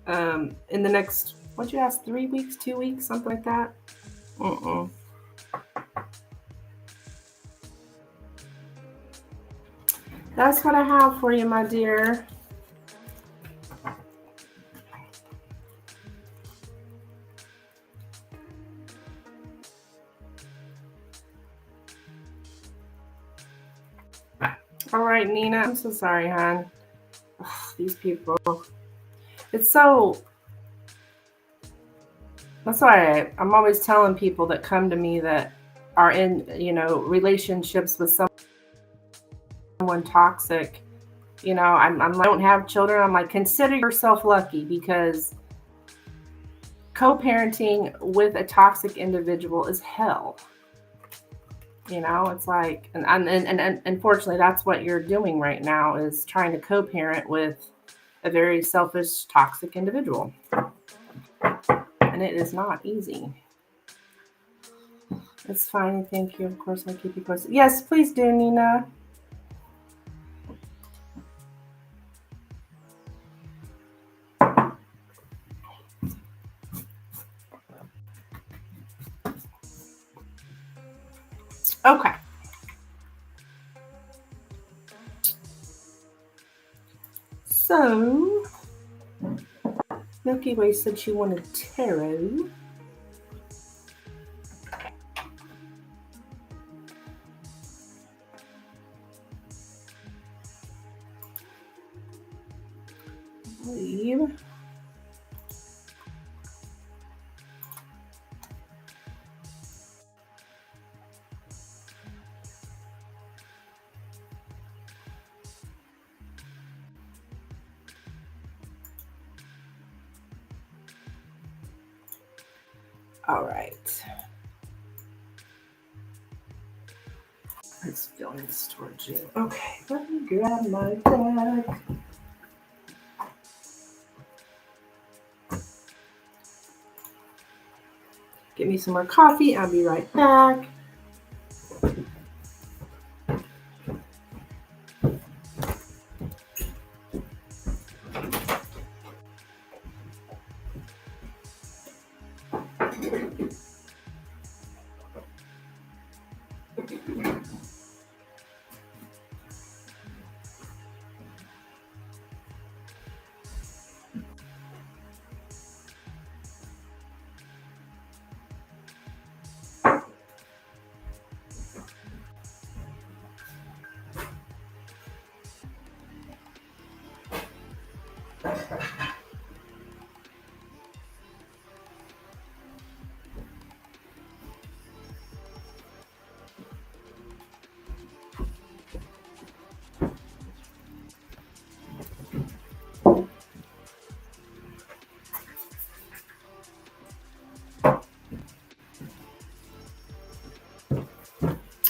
in the next, what'd you ask, 3 weeks, 2 weeks, something like that? That's what I have for you, my dear. All right, Nina. I'm so sorry, hon. Ugh, these people. It's so... That's why I'm always telling people that come to me that are in, relationships with someone toxic. I don't have children. I'm like, consider yourself lucky, because co-parenting with a toxic individual is hell. It's like, and unfortunately, that's what you're doing right now, is trying to co-parent with a very selfish, toxic individual. And it is not easy. It's fine. Thank you. Of course, I'll keep you posted. Yes, please do, Nina. Okay. So, Milky Way said she wanted tarot. Leave. All right. It's feelings towards you. Okay, let me grab my deck. Get me some more coffee. I'll be right back.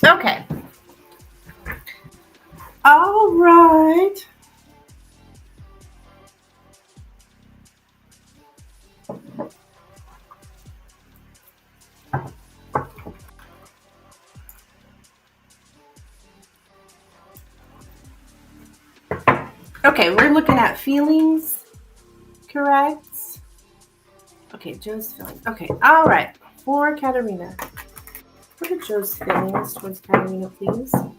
Okay. All right. Okay, we're looking at feelings, correct? Okay, Joe's feelings. Okay, all right. For Katerina. What are Joe's feelings towards Katerina, please? What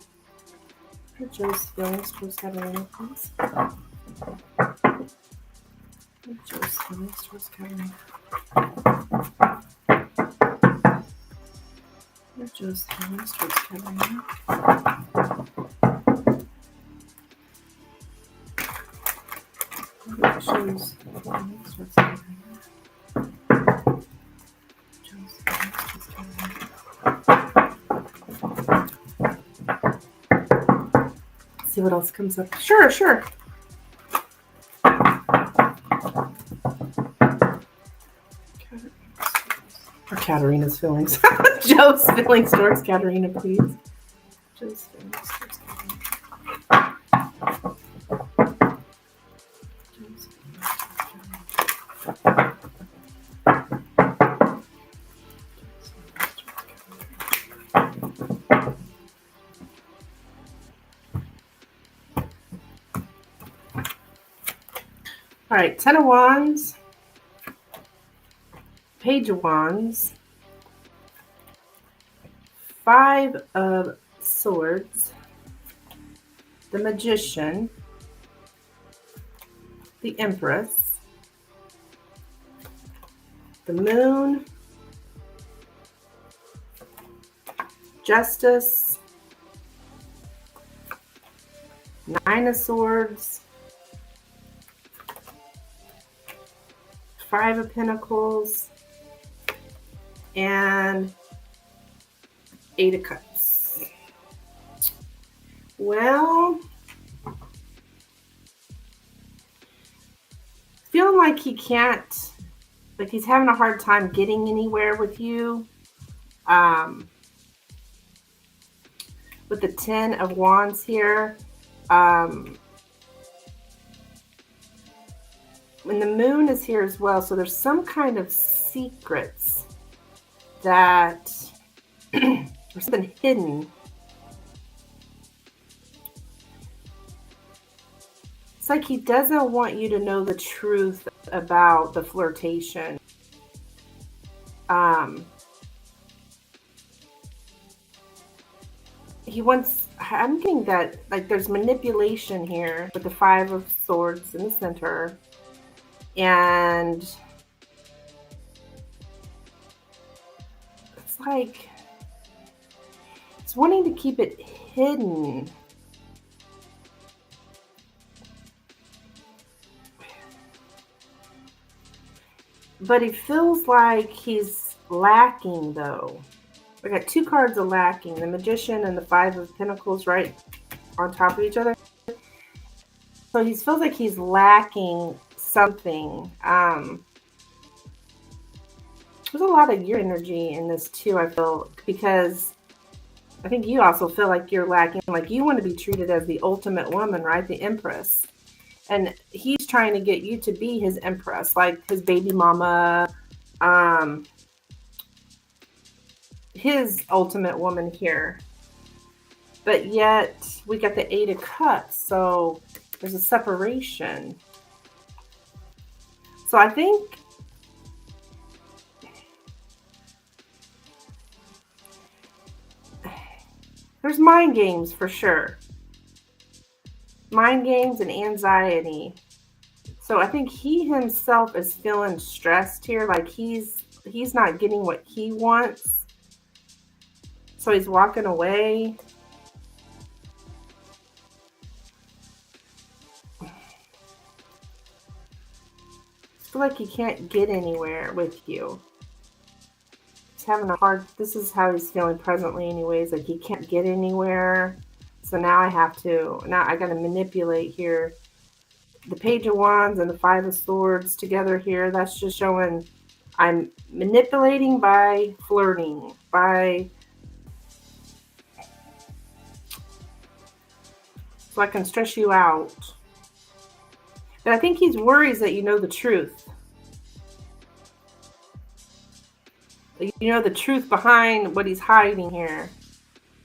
are Joe's feelings towards Katerina, please? What are Joe's feelings towards Katerina? What are Joe's feelings towards Katerina? What are Joe's feelings towards Katerina? Joe's feelings towards Katerina. See what else comes up. Sure. Or Katerina's feelings. Joe's feelings towards Katerina, please. Joe's feelings towards Katerina. Joe's feelings towards Katerina. All right, Ten of Wands, Page of Wands, Five of Swords, the Magician, the Empress, the Moon, Justice, Nine of Swords, Five of Pentacles, and Eight of Cups. Well, feeling like he can't, like he's having a hard time getting anywhere with you. With the Ten of Wands here, when the Moon is here as well, so there's some kind of secrets that there's something hidden. It's like he doesn't want you to know the truth about the flirtation. he wants, I'm getting that, like, there's manipulation here with the Five of Swords in the center. And it's like, it's wanting to keep it hidden. But he feels like he's lacking, though. We got two cards of lacking, the Magician and the Five of Pentacles right on top of each other. So he feels like he's lacking something. There's a lot of your energy in this too, I feel, because I think you also feel like you're lacking, like you want to be treated as the ultimate woman, right? The Empress. And he's trying to get you to be his Empress, like his baby mama, his ultimate woman here. But yet we got the Eight of Cups, so there's a separation. So I think there's mind games for sure. Mind games and anxiety. So I think he himself is feeling stressed here, like he's not getting what he wants. So he's walking away. I feel like he can't get anywhere with you. He's having a hard, this is how he's feeling presently anyways, like he can't get anywhere. So now I got to manipulate here. The Page of Wands and the Five of Swords together here, that's just showing I'm manipulating by flirting, by so I can stress you out. But I think he's worries that you know the truth. You know the truth behind what he's hiding here.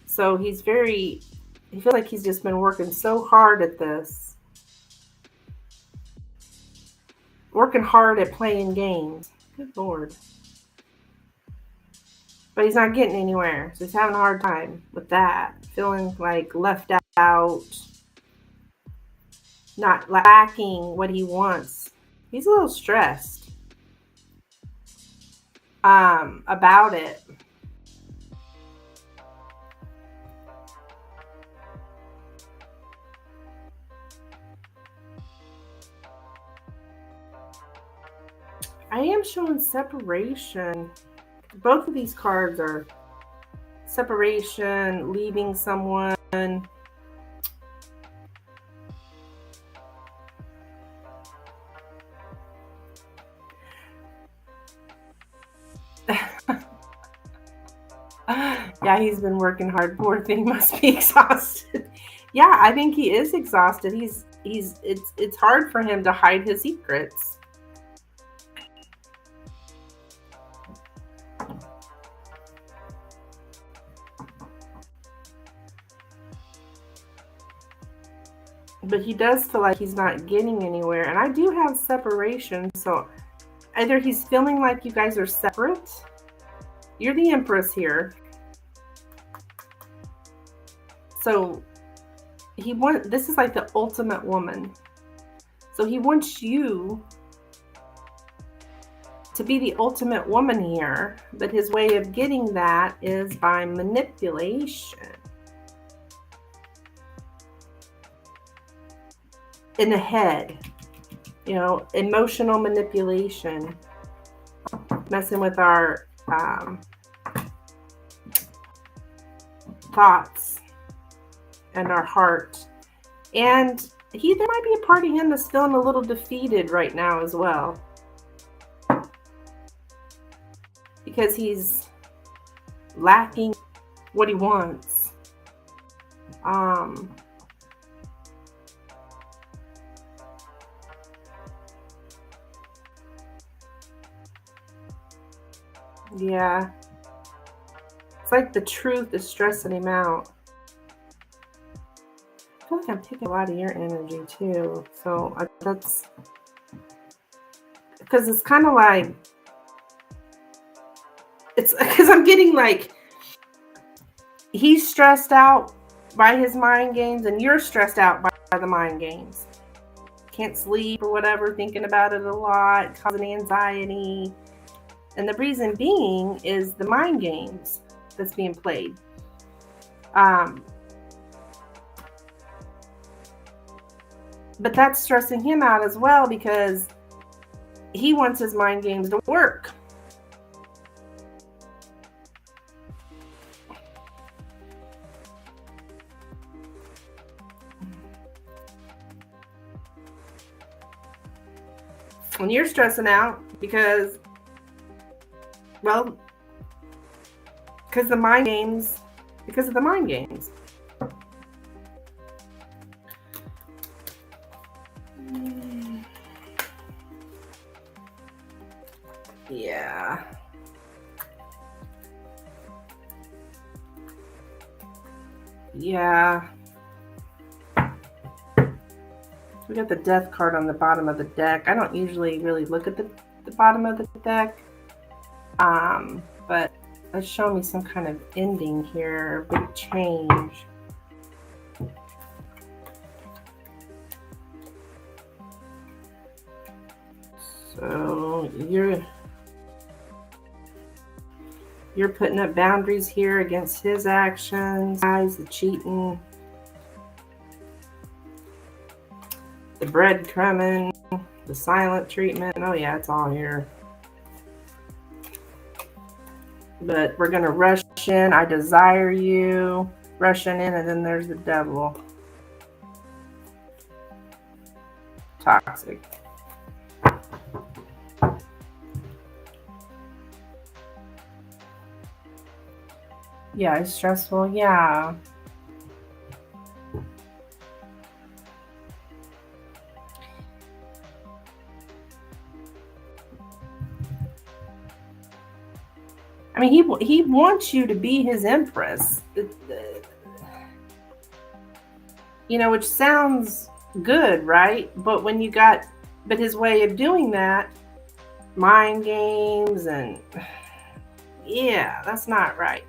So he feels like he's just been working so hard at this. Working hard at playing games. Good Lord. But he's not getting anywhere. So he's having a hard time with that. Feeling like left out. Not lacking what he wants. He's a little stressed about it. I am showing separation. Both of these cards are separation, leaving someone. Yeah, he's been working hard. Poor thing, must be exhausted. Yeah, I think he is exhausted. It's hard for him to hide his secrets. But he does feel like he's not getting anywhere. And I do have separation. So either he's feeling like you guys are separate. You're the Empress here. So this is like the ultimate woman. So he wants you to be the ultimate woman here. But his way of getting that is by manipulation. In the head, emotional manipulation, messing with our thoughts and our heart. And there might be a part of him that's feeling a little defeated right now as well, because he's lacking what he wants. Yeah. It's like the truth is stressing him out. I feel like I'm taking a lot of your energy too. So that's because it's kind of like, it's because I'm getting like, he's stressed out by his mind games, and you're stressed out by the mind games. Can't sleep or whatever, thinking about it a lot, causing anxiety. And the reason being is the mind games that's being played. But that's stressing him out as well, because he wants his mind games to work. And you're stressing out because, well, because of the mind games. Yeah. Yeah. We got the death card on the bottom of the deck. I don't usually really look at the bottom of the deck. But it's showing me some kind of ending here, big change. So you're putting up boundaries here against his actions, guys, the cheating, the breadcrumbing, the silent treatment. Oh yeah, it's all here. But we're gonna rush in. I desire you. Rushing in, and then there's the devil. Toxic. Yeah, it's stressful. Yeah. I mean, he wants you to be his empress. You know, which sounds good, right? But but his way of doing that, mind games, and yeah, that's not right.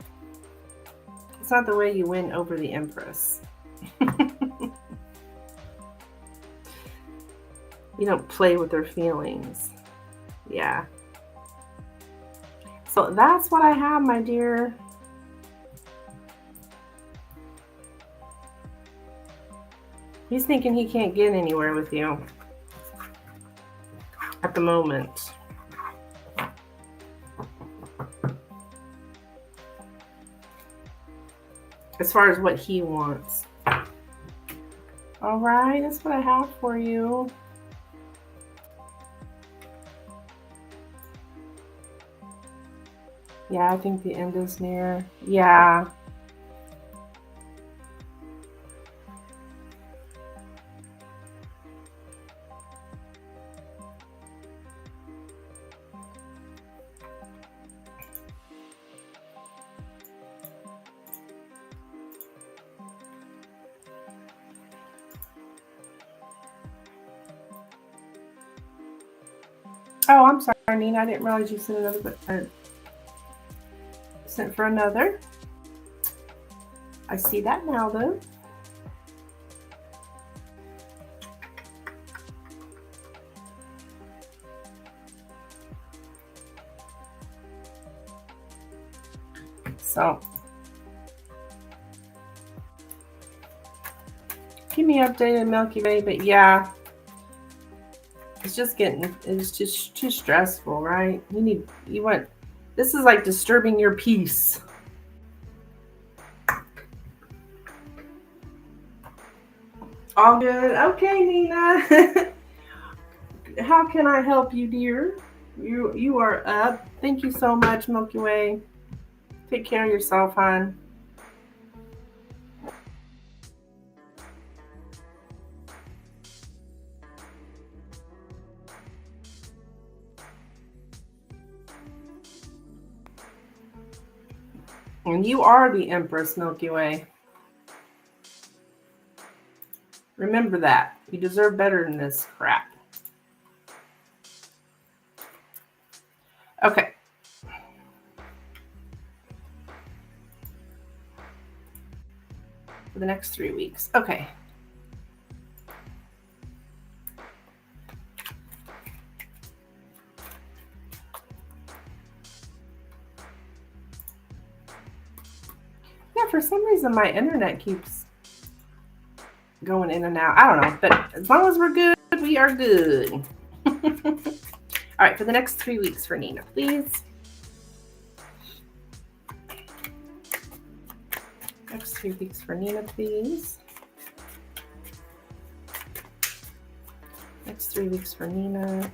It's not the way you win over the empress. You don't play with her feelings. Yeah. So that's what I have, my dear. He's thinking he can't get anywhere with you at the moment. As far as what he wants. All right, that's what I have for you. Yeah, I think the end is near. Yeah. Oh, I'm sorry, Nina. I didn't realize you sent another. Sent for another. I see that now, though. So, keep me updated, Milky Way. But yeah, it's just too stressful, right? This is like disturbing your peace. All good. Okay, Nina. How can I help you, dear? You are up. Thank you so much, Milky Way. Take care of yourself, hon. And you are the Empress, Milky Way. Remember that. You deserve better than this crap. Okay. for the next 3 weeks. Okay. Yeah, for some reason my internet keeps going in and out. I don't know, but as long as we're good, we are good. All right, for the next 3 weeks for Nina, please. Next 3 weeks for Nina, please. Next 3 weeks for Nina.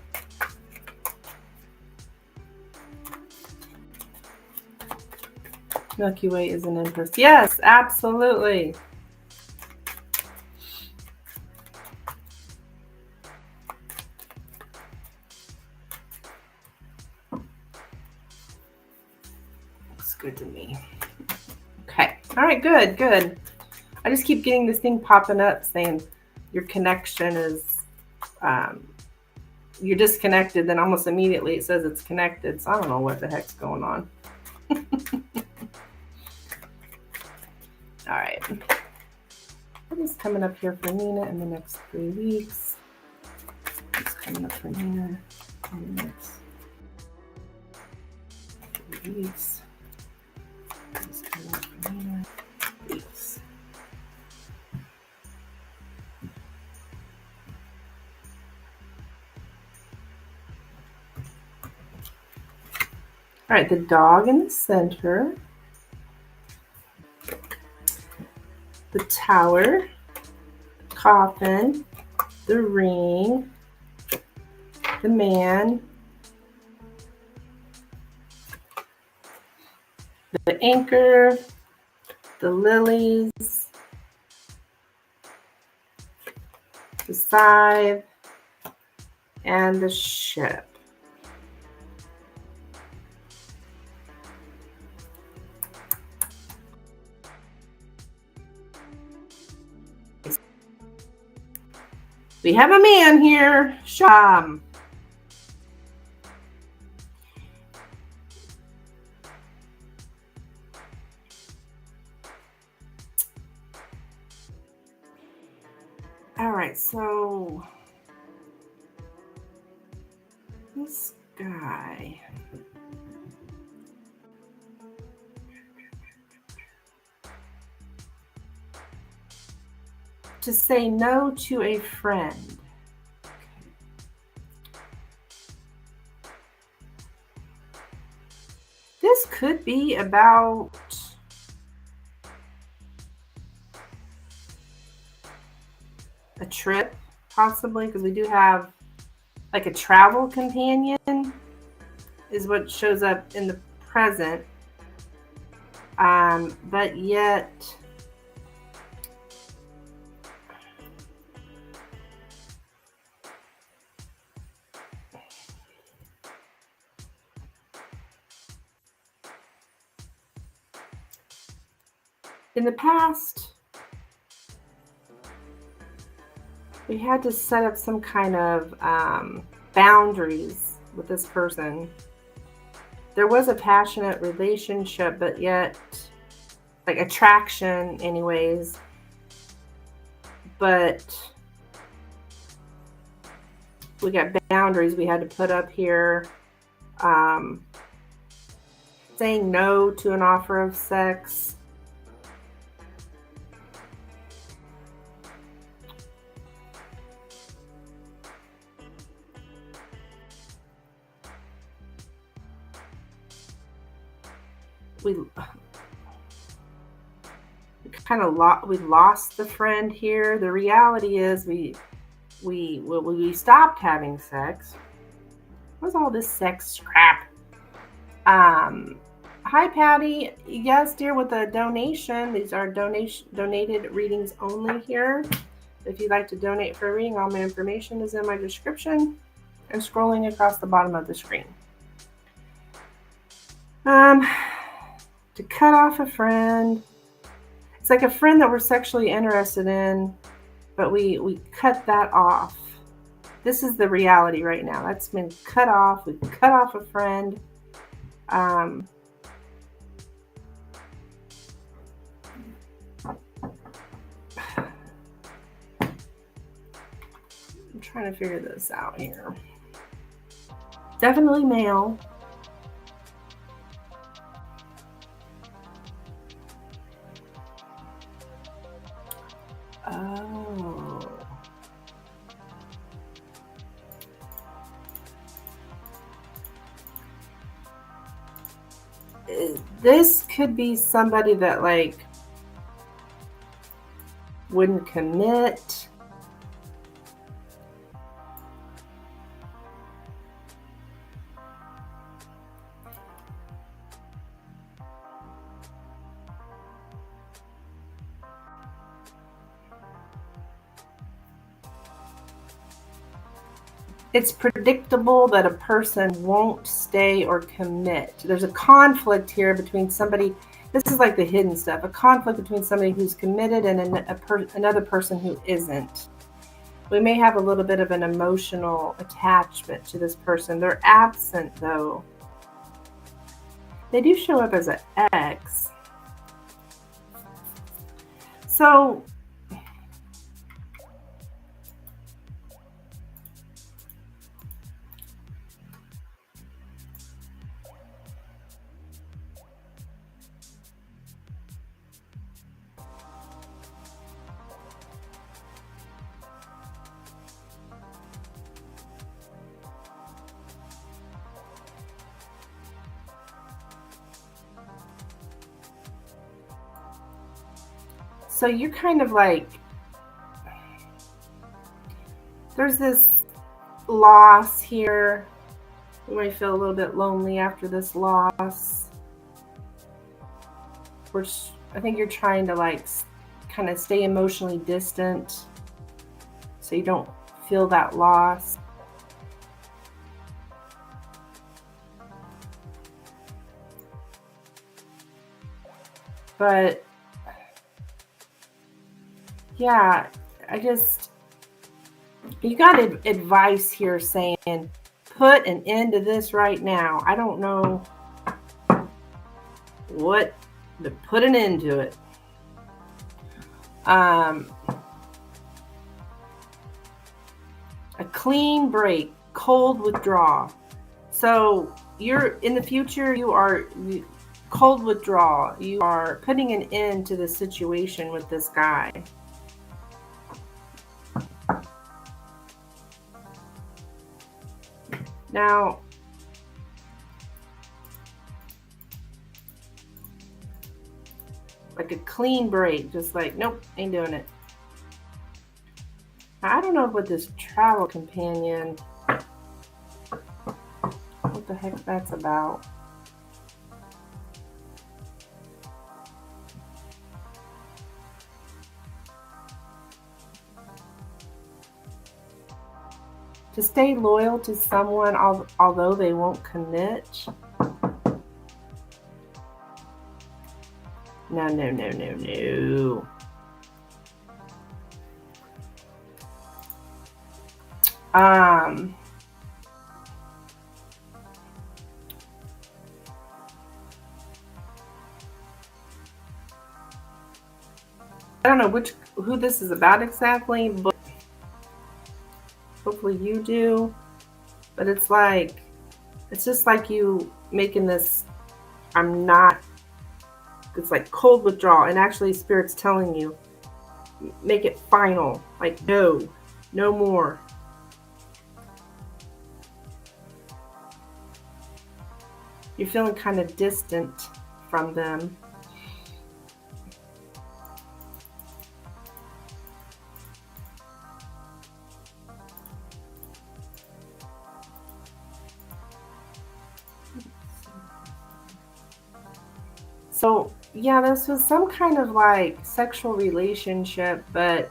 Milky Way is an interest. Yes, absolutely. Looks good to me. Okay. All right, good, good. I just keep getting this thing popping up saying your connection is, you're disconnected. Then almost immediately it says it's connected. So I don't know what the heck's going on. All right. What is coming up here for Nina in the next 3 weeks? What's coming up for Nina in the next 3 weeks? What's coming up for Nina? Weeks. All right, the dog in the center. The tower, the coffin, the ring, the man, the anchor, the lilies, the scythe, and the ship. We have a man here. All right, so this guy. To say no to a friend. This could be about a trip, possibly, because we do have like a travel companion is what shows up in the present. But yet in the past, we had to set up some kind of boundaries with this person. There was a passionate relationship, but yet, like attraction anyways, but we got boundaries we had to put up here. Saying no to an offer of sex. We kind of lost the friend here. The reality is we stopped having sex. What's all this sex crap? Hi Patty. Yes, dear, with a donation. These are donated readings only here. If you'd like to donate for a reading, all my information is in my description and scrolling across the bottom of the screen. To cut off a friend. It's like a friend that we're sexually interested in, but we cut that off. This is the reality right now. That's been cut off. We cut off a friend. trying to figure this out here. Definitely male. Oh. This could be somebody that like wouldn't commit. It's predictable that a person won't stay or commit. There's a conflict here between somebody, this is like the hidden stuff, a conflict between somebody who's committed and another person who isn't. We may have a little bit of an emotional attachment to this person. They're absent though. They do show up as an X. So you're kind of like, there's this loss here. You might feel a little bit lonely after this loss. Which I think you're trying to like kind of stay emotionally distant so you don't feel that loss. But yeah, you got advice here saying put an end to this right now. I don't know what to put an end to it. A clean break, cold withdrawal. So you're in the future, you are cold withdrawal. You are putting an end to the situation with this guy. Now, like a clean break, just like, nope, ain't doing it. I don't know what this travel companion, what the heck that's about. To stay loyal to someone although they won't commit. No. I don't know who this is about exactly, but hopefully you do. But it's just like you making this, it's like cold withdrawal. And actually Spirit's telling you, make it final. Like, no more. You're feeling kind of distant from them. So yeah, this was some kind of like sexual relationship, but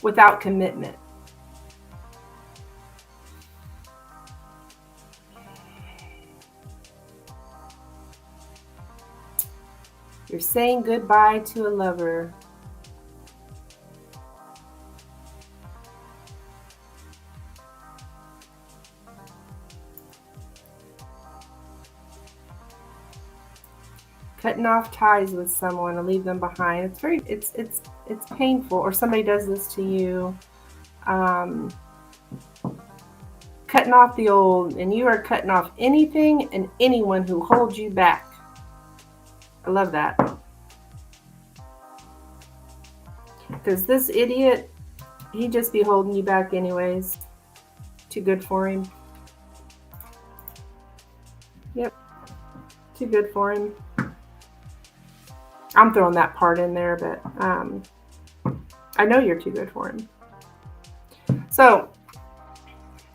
without commitment. You're saying goodbye to a lover. Cutting off ties with someone and leave them behind. It's painful. Or somebody does this to you. Cutting off the old, and you are cutting off anything and anyone who holds you back. I love that. Because this idiot, he'd just be holding you back anyways. Too good for him. Yep. Too good for him. I'm throwing that part in there, but I know you're too good for him. So,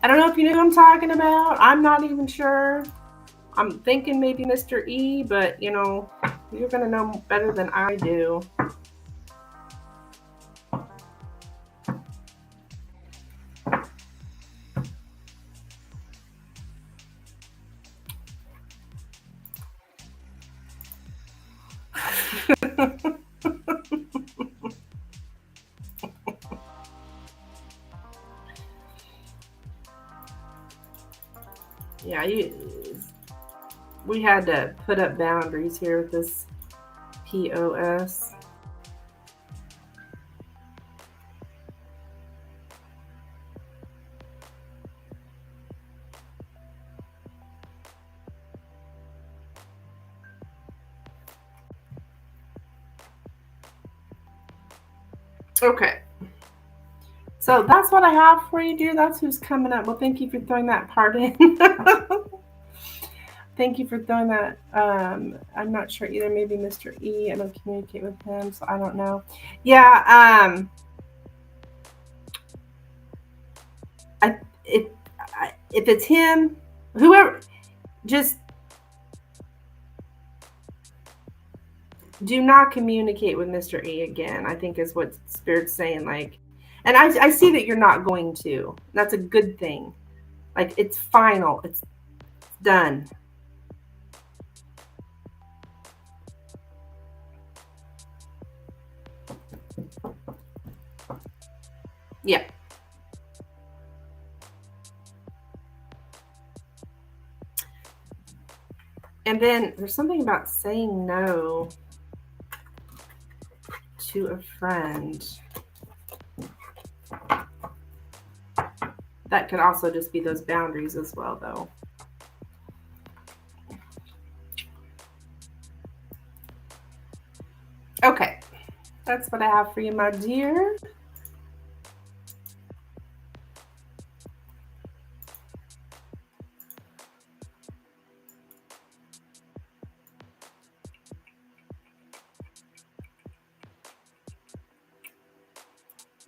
I don't know if you know who I'm talking about. I'm not even sure. I'm thinking maybe Mr. E, but you know, you're going to know better than I do. Yeah, we had to put up boundaries here with this POS. Okay. So that's what I have for you, dear. That's who's coming up. Well, thank you for throwing that part in. Thank you for throwing that. I'm not sure either. Maybe Mr. E. I don't communicate with him, so I don't know. Yeah. If it's him, whoever, just do not communicate with Mr. E again. I think is what Spirit's saying. Like, and I see that you're not going to. That's a good thing. Like, it's final. It's done. Yeah. And then there's something about saying no to a friend. That could also just be those boundaries as well, though. Okay. That's what I have for you, my dear.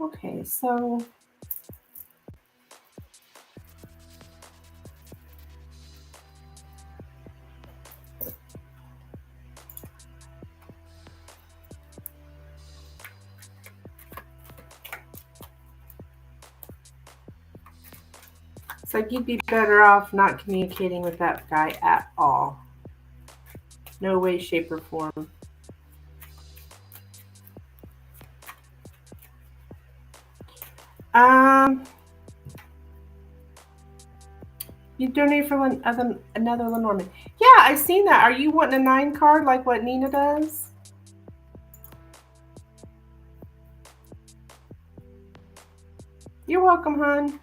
Okay, so it's like you'd be better off not communicating with that guy at all. No way, shape, or form. You donate for another Lenormand. Yeah, I've seen that. Are you wanting a 9 card like what Nina does? You're welcome, hon.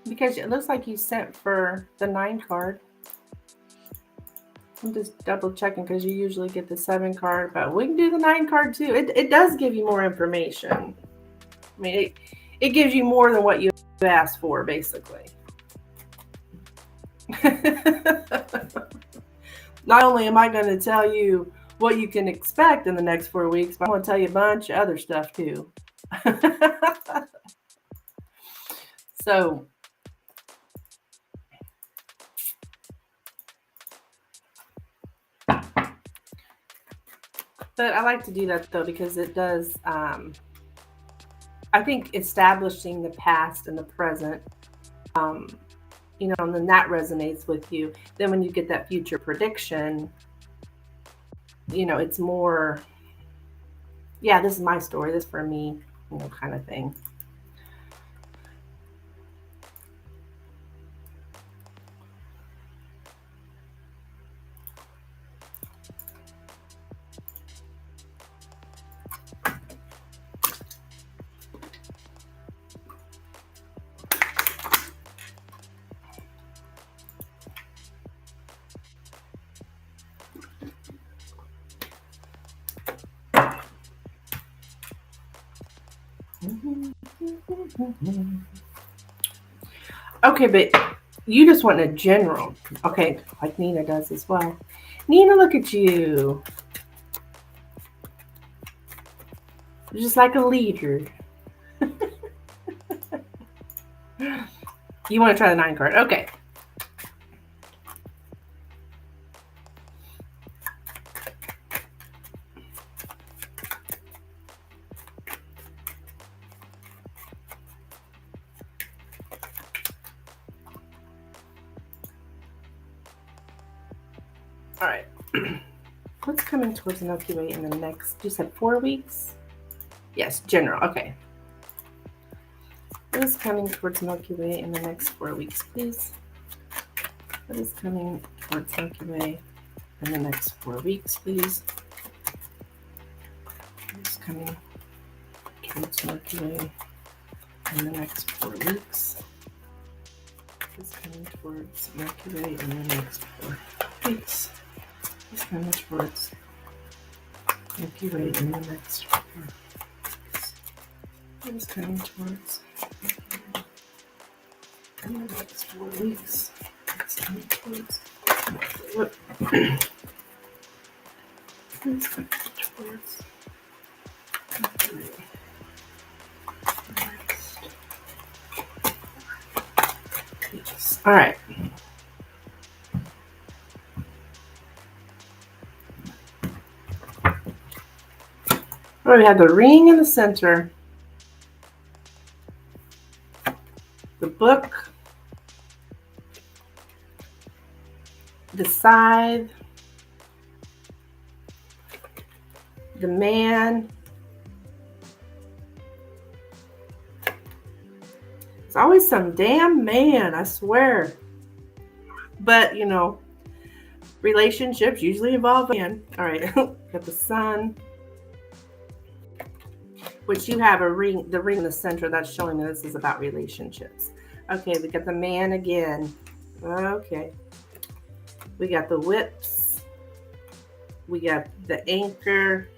Because it looks like you sent for the 9 card. I'm just double checking because you usually get the 7 card, but we can do the 9 card too. It does give you more information. I mean, it gives you more than what you asked for, basically. Not only am I going to tell you what you can expect in the next 4 weeks, but I'm going to tell you a bunch of other stuff too. So, But I like to do that though because it does, I think, establishing the past and the present, um, and then that resonates with you. Then when you get that future prediction, it's more, yeah, this is my story, this is for me, kind of thing. Okay, but you just want a general. Okay, like Nina does as well. Nina, look at you. You're just like a leader. You want to try the 9 card. Okay. All right. What's coming towards Milky Way in the next, you said 4 weeks? Yes, general. Okay. What is coming towards Milky Way in the next 4 weeks, please? What is coming towards Milky Way in the next 4 weeks, please? What is coming towards Milky Way in the next 4 weeks? What is coming towards Milky Way in the next 4 weeks? What is coming towards Milky Way in the next 4 weeks? What is coming towards in the next 4 weeks? What's coming towards what? What's coming towards all right. Well, we have the ring in the center, the book, the scythe, the man. It's always some damn man, I swear. But, relationships usually involve a man. All right, got the sun, which you have the ring in the center. That's showing that this is about relationships. Okay, we got the man again. Okay. We got the whips. We got the anchor.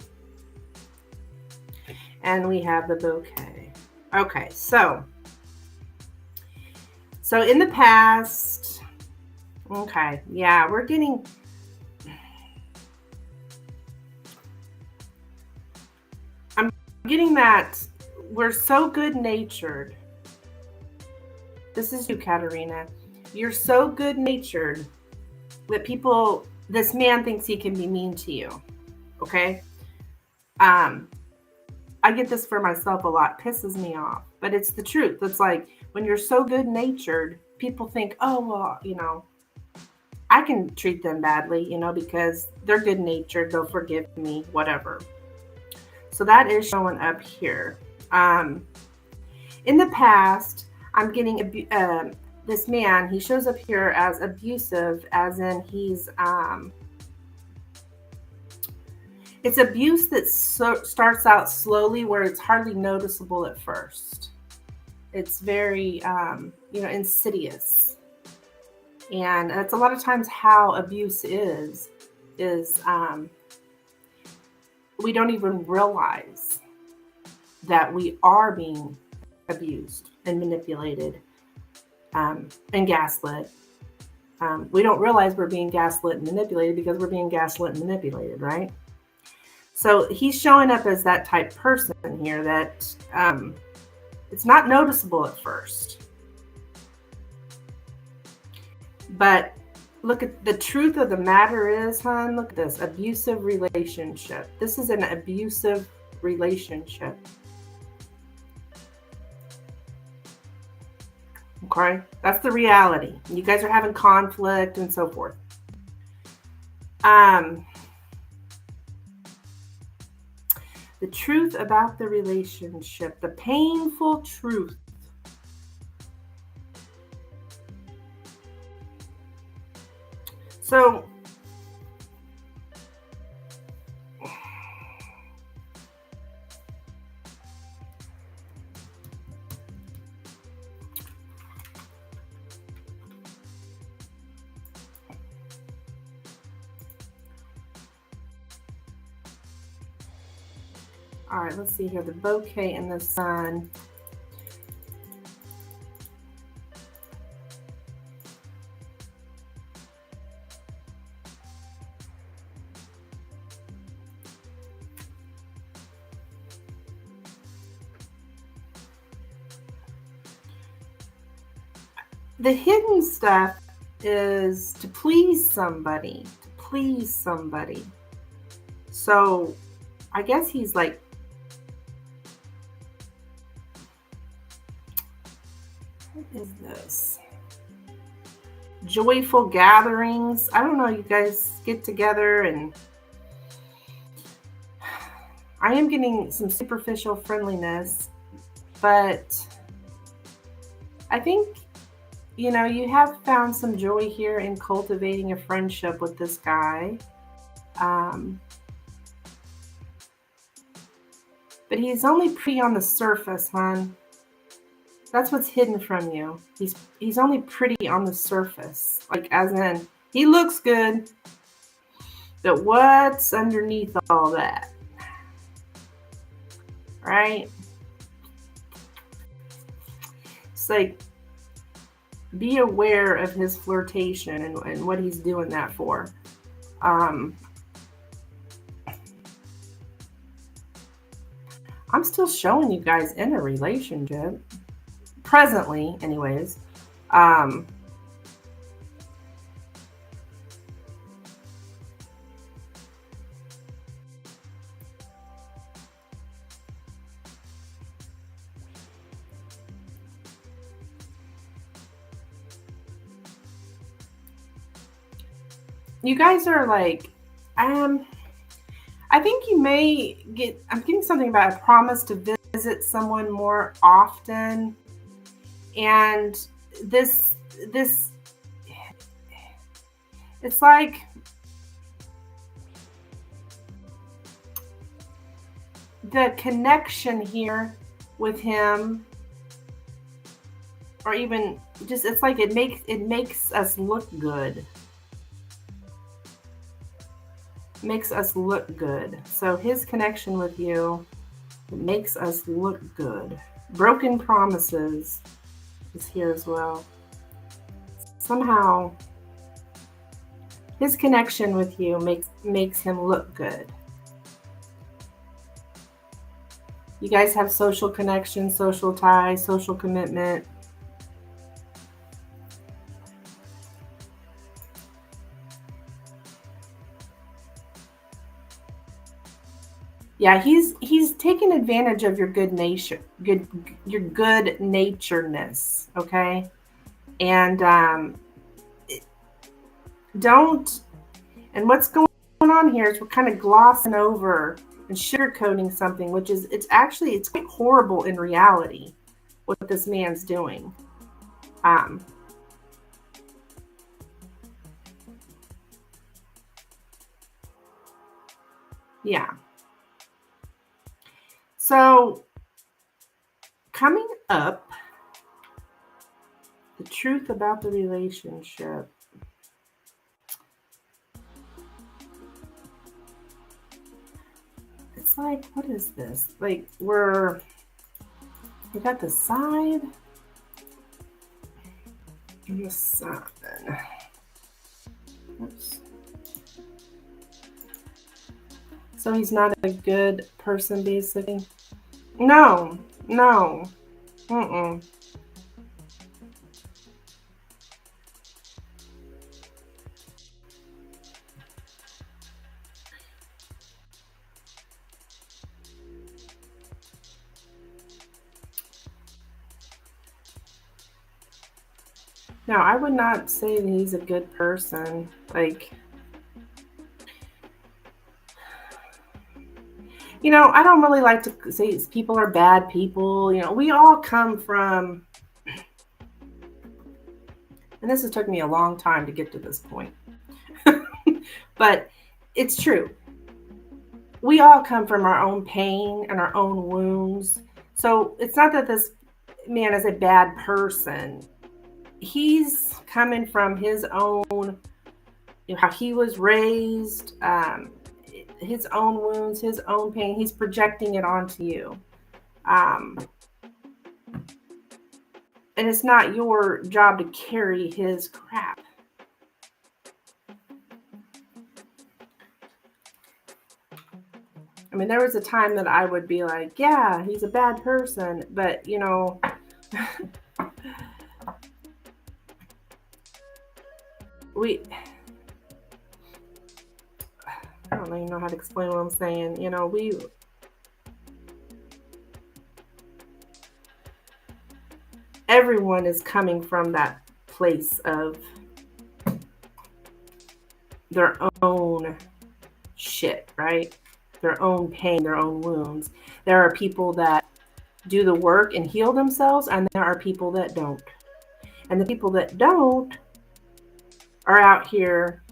And we have the bouquet. Okay, so in the past, okay, yeah, we're getting, I'm getting that we're so good-natured. This is you, Katarina. You're so good-natured that this man thinks he can be mean to you, okay? I get this for myself a lot. Pisses me off, but it's the truth. It's like when you're so good-natured, people think, oh, well, I can treat them badly, because they're good-natured. They'll forgive me, whatever. So that is showing up here. In the past, I'm getting this man. He shows up here as abusive, as in he's it's abuse that starts out slowly, where it's hardly noticeable at first. It's very, insidious. And that's a lot of times how abuse is we don't even realize that we are being abused and manipulated and gaslit. We don't realize we're being gaslit and manipulated because we're being gaslit and manipulated, right? So he's showing up as that type person here that it's not noticeable at first. But look at the truth of the matter is, hon, look at this. Abusive relationship. This is an abusive relationship. Okay? That's the reality. You guys are having conflict and so forth. The truth about the relationship, the painful truth. So, all right, let's see here. The bouquet and the sun. The hidden stuff is to please somebody, So I guess he's like, what is this? Joyful gatherings. I don't know, you guys get together and I am getting some superficial friendliness, but I think, you know, you have found some joy here in cultivating a friendship with this guy. But he's only pretty on the surface, hon. That's what's hidden from you. He's only pretty on the surface. Like, as in, he looks good, but what's underneath all that? Right? It's like, be aware of his flirtation and what he's doing that for. I'm still showing you guys in a relationship. Presently, anyways. You guys are like, I think you may get, I'm getting something about a promise to visit someone more often. And this, it's like, the connection here with him, or even just, it's like it makes us look good. Makes us look good. So his connection with you, it makes us look good. Broken promises is here as well. Somehow his connection with you makes him look good. You guys have social connection, social tie, social commitment. Yeah, he's taking advantage of your good nature, your good naturedness, okay? And don't. And what's going on here is we're kind of glossing over and sugarcoating something, which is it's quite horrible in reality what this man's doing. Yeah. So, coming up, the truth about the relationship. It's like, what is this? Like, we got the side and the 7. Oops. So he's not a good person, basically. No. No, I would not say that he's a good person. Like, I don't really like to say people are bad people. We all come from, and this has took me a long time to get to this point, but it's true. We all come from our own pain and our own wounds. So it's not that this man is a bad person. He's coming from his own, how he was raised, his own wounds, his own pain. He's projecting it onto you. Um, and it's not your job to carry his crap. I mean, there was a time that I would be like, yeah, he's a bad person. But, we, I don't even know how to explain what I'm saying. Everyone is coming from that place of their own shit, right? Their own pain, their own wounds. There are people that do the work and heal themselves, and there are people that don't. And the people that don't are out here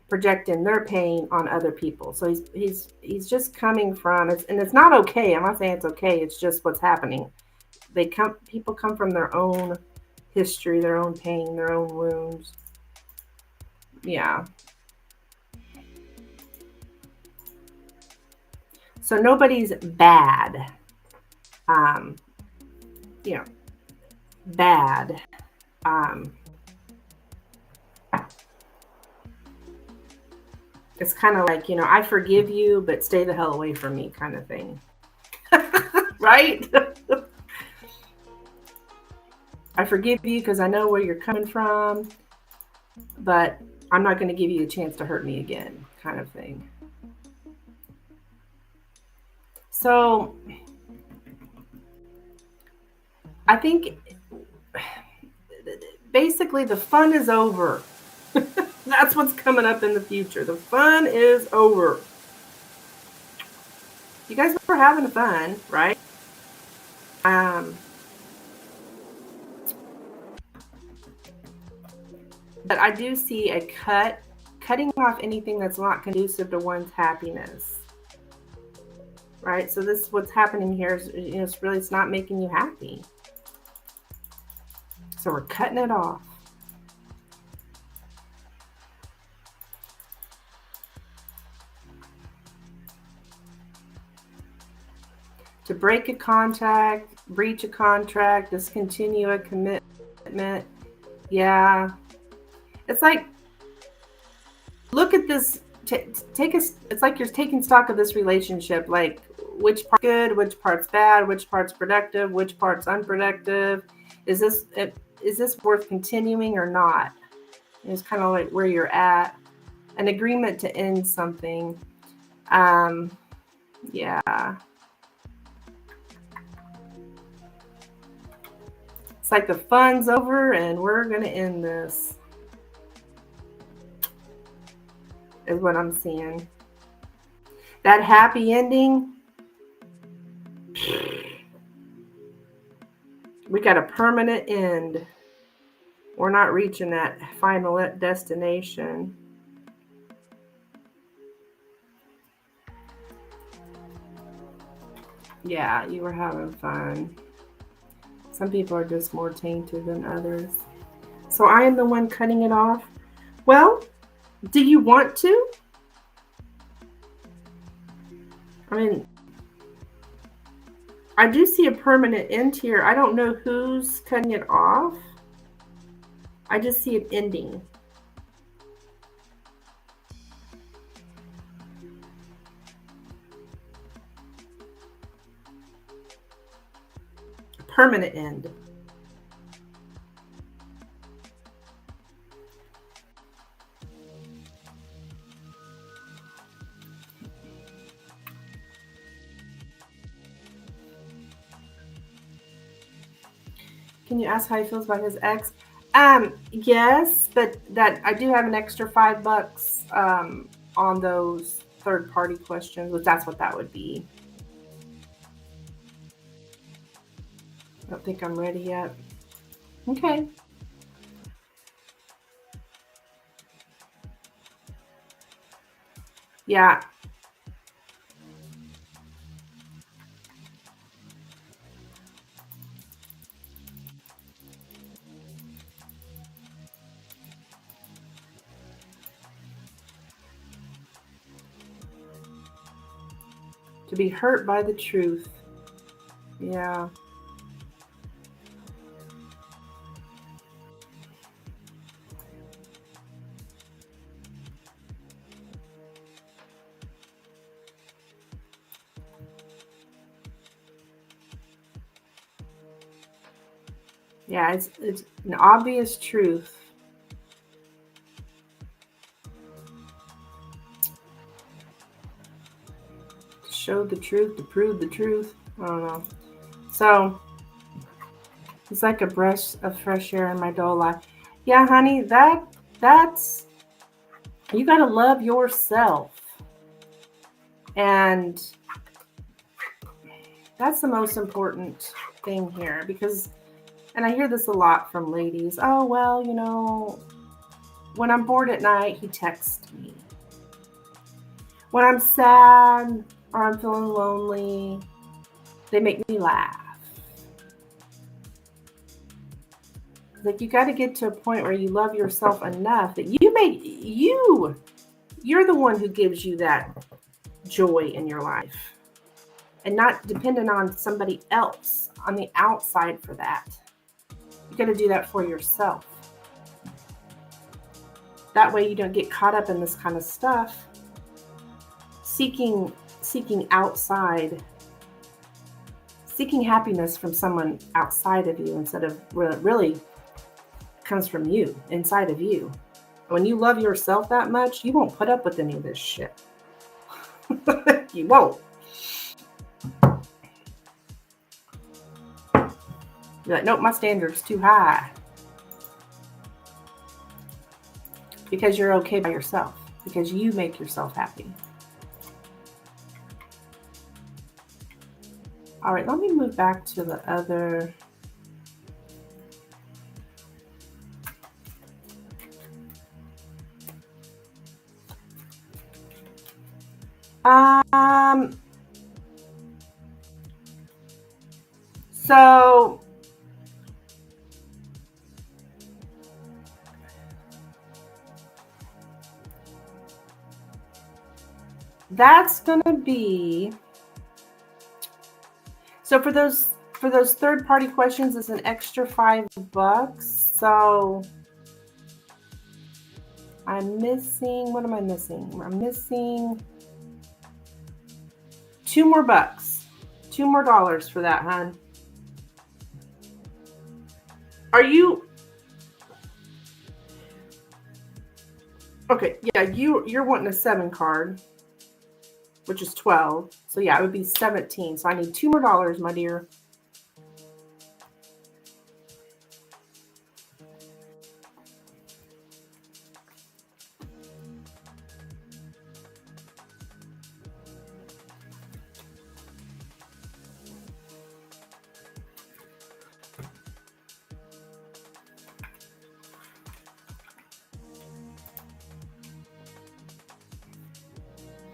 projecting their pain on other people. So he's just coming from it, and it's not okay. I'm not saying it's okay. It's just what's happening. People come from their own history, their own pain, their own wounds. Yeah. So nobody's bad. Um, bad. It's kind of like, I forgive you, but stay the hell away from me kind of thing. Right? I forgive you because I know where you're coming from, but I'm not going to give you a chance to hurt me again kind of thing. So I think basically the fun is over. That's what's coming up in the future. The fun is over. You guys were having fun, right? But I do see a cutting off anything that's not conducive to one's happiness. Right? So this what's happening here is, it's not making you happy. So we're cutting it off. To break a contract, breach a contract, discontinue a commitment. Yeah. It's like, look at this. It's like you're taking stock of this relationship. Like, which part's good, which part's bad, which part's productive, which part's unproductive. Is this worth continuing or not? It's kind of like where you're at. An agreement to end something. Yeah. It's like the fun's over and we're going to end this. Is what I'm seeing. That happy ending, we got a permanent end. We're not reaching that final destination. Yeah, you were having fun. Some people are just more tainted than others. So I am the one cutting it off. Well, do you want to? I mean, I do see a permanent end here. I don't know who's cutting it off. I just see it ending. Permanent end. Can you ask how he feels about his ex? Yes, but that I do have an extra $5 on those third party questions, which that's what that would be. I don't think I'm ready yet. Okay. Yeah. To be hurt by the truth. Yeah. Yeah, it's an obvious truth. To show the truth, to prove the truth. I don't know. So it's like a breath of fresh air in my dull life. Yeah, honey, that's you gotta love yourself. And that's the most important thing here because and I hear this a lot from ladies. Oh, well, when I'm bored at night, he texts me. When I'm sad or I'm feeling lonely, they make me laugh. Like you got to get to a point where you love yourself enough that you're the one who gives you that joy in your life and not dependent on somebody else on the outside for that. You got to do that for yourself. That way you don't get caught up in this kind of stuff seeking outside, seeking happiness from someone outside of you instead of really comes from you, inside of you. When you love yourself that much, you won't put up with any of this shit. You won't. You're like, nope, my standard's too high. Because you're okay by yourself. Because you make yourself happy. All right, let me move back to the other. So that's gonna be so for those third party questions, it's an extra $5. So I'm missing. What am I missing? I'm missing $2 more. $2 more for that, hon. Are you okay? Yeah, you're wanting a 7 card, which is 12. So yeah, it would be 17. So I need $2 more, my dear.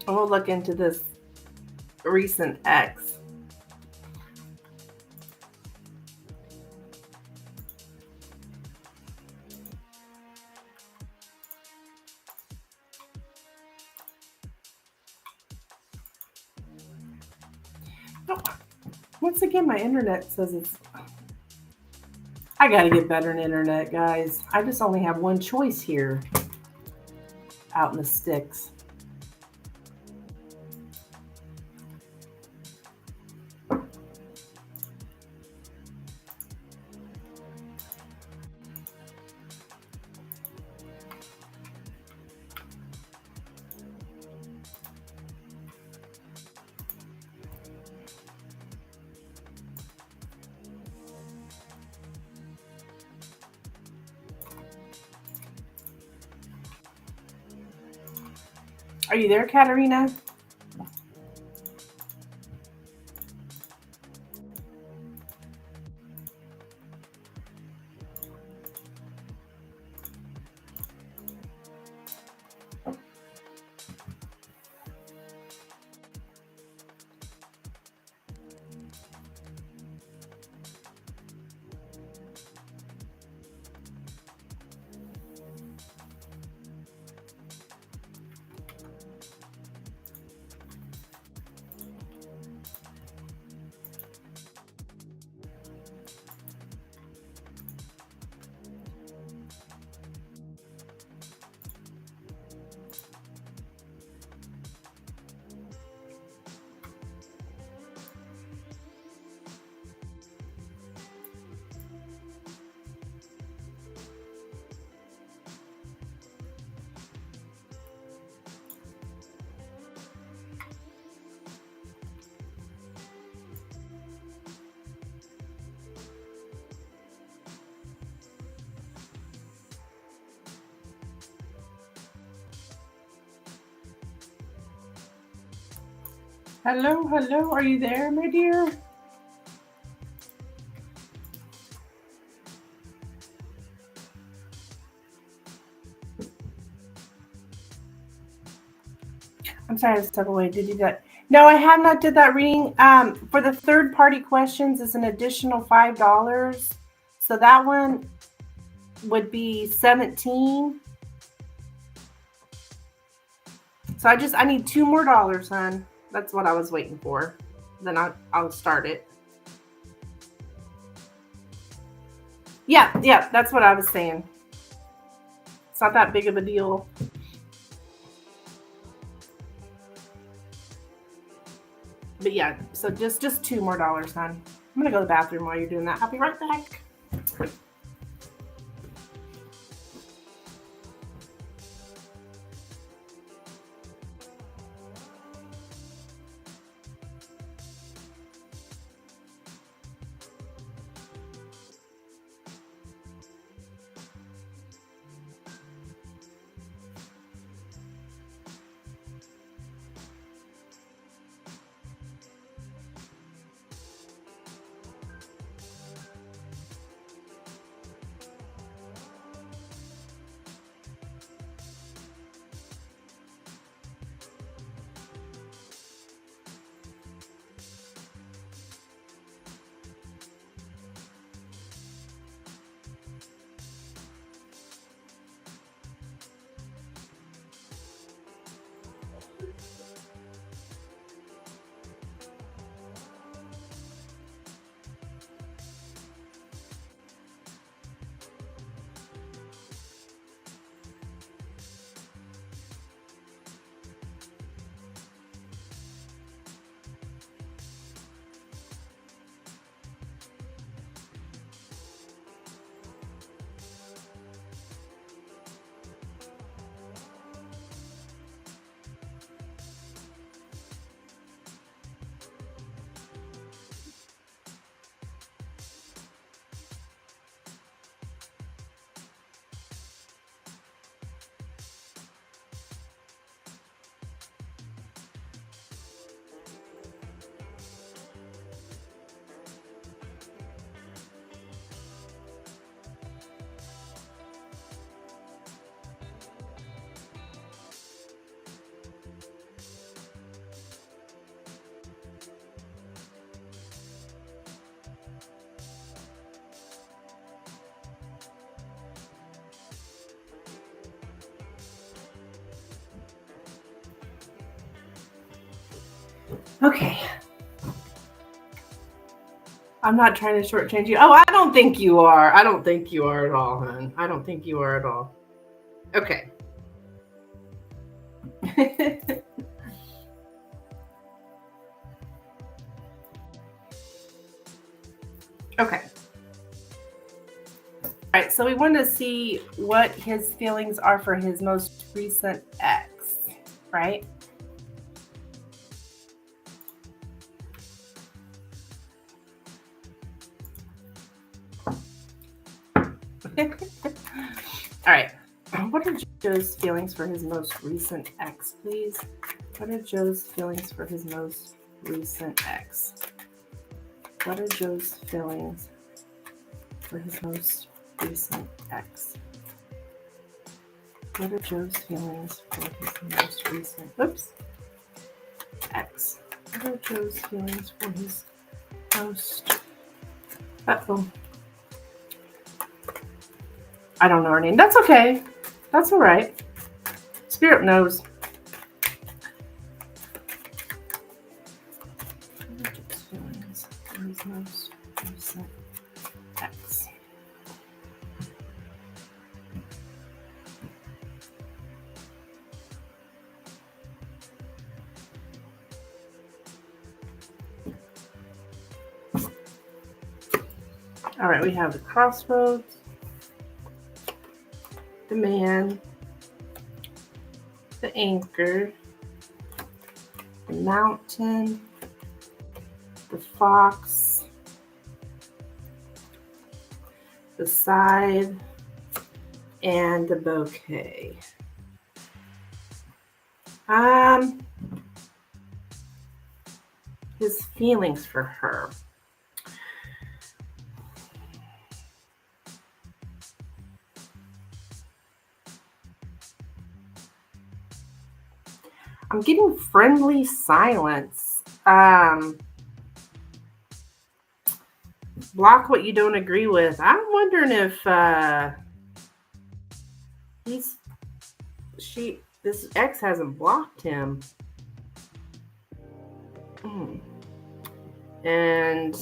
And we'll look into this recent ex. Oh, once again, my internet says it's. I gotta get better in internet, guys. I just only have one choice here out in the sticks. Are you there, Katarina? Hello, hello. Are you there, my dear? I'm sorry to step away. Did you do that? No, I have not did that reading. For the third party questions is an additional $5. So that one would be 17. So I need $2 more, hon. That's what I was waiting for. Then I'll start it. Yeah, that's what I was saying. It's not that big of a deal. But yeah, so just $2 more, hon. I'm gonna go to the bathroom while you're doing that. I'll be right back. Okay. I'm not trying to shortchange you. Oh, I don't think you are. I don't think you are at all, hon. I don't think you are at all. Okay. Okay. All right, so we want to see what his feelings are for his most recent ex, right? All right. What did you Joe's feelings for his most recent ex, please? What are Joe's feelings for his most recent ex? What are Joe's feelings for his most recent ex? What are Joe's feelings for his most recent ex? What are Joe's feelings for his most... Uh-oh. I don't know her name. That's okay. That's all right. Spirit knows. What are Joe's feelings for his most recent ex? All right, we have the crossroads, the man, the anchor, the mountain, the fox, the side, and the bouquet. His feelings for her. I'm getting friendly silence. Block what you don't agree with. I'm wondering if this ex hasn't blocked him. And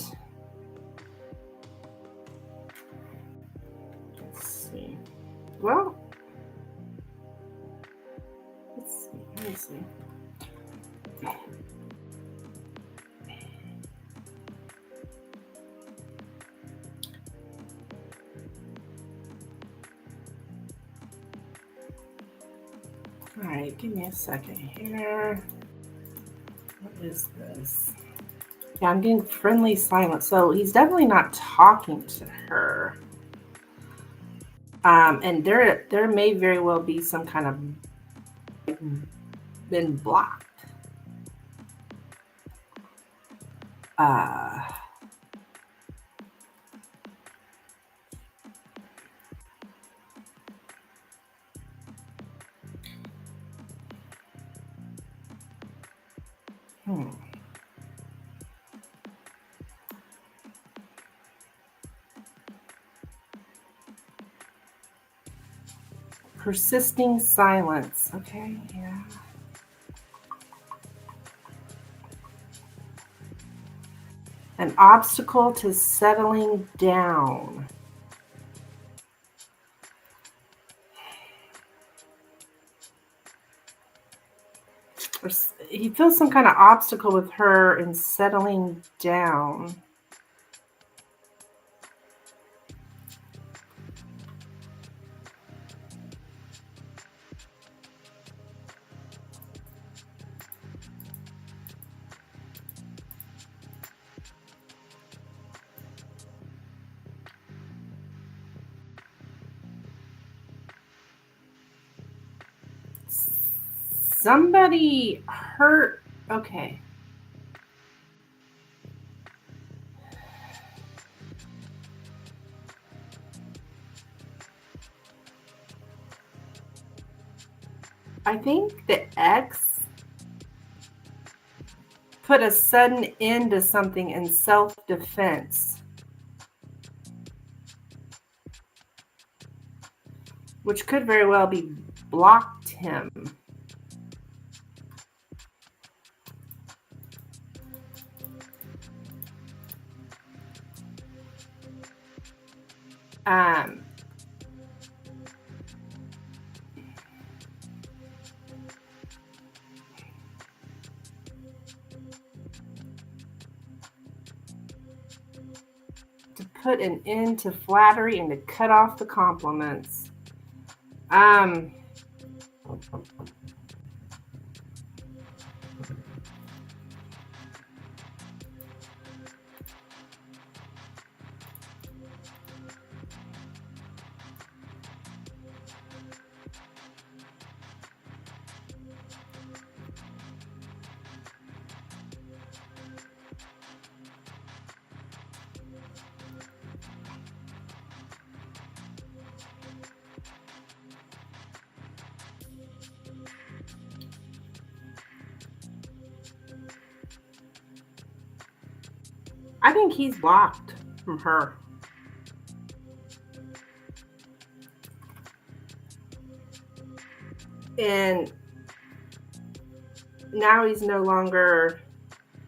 let's see. Well, let me see. All right, give me a second here. What is this? Yeah, I'm getting friendly silence. So he's definitely not talking to her. And there may very well be some kind of been blocked. Persisting silence. Okay, yeah. An obstacle to settling down. He feels some kind of obstacle with her in settling down. Somebody hurt. Okay. I think the ex put a sudden end to something in self-defense, which could very well be blocked him. To put an end to flattery and to cut off the compliments. I think he's blocked from her. And now he's no longer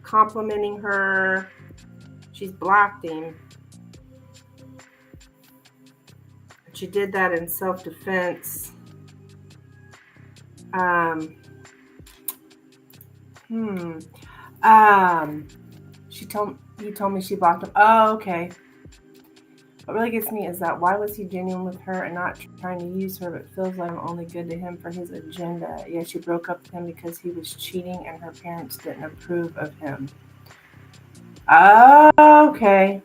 complimenting her. She's blocked him. She did that in self-defense. He told me she blocked him. Oh, okay. What really gets me is that why was he genuine with her and not trying to use her, but feels like I'm only good to him for his agenda? Yeah, she broke up with him because he was cheating and her parents didn't approve of him. Oh, okay.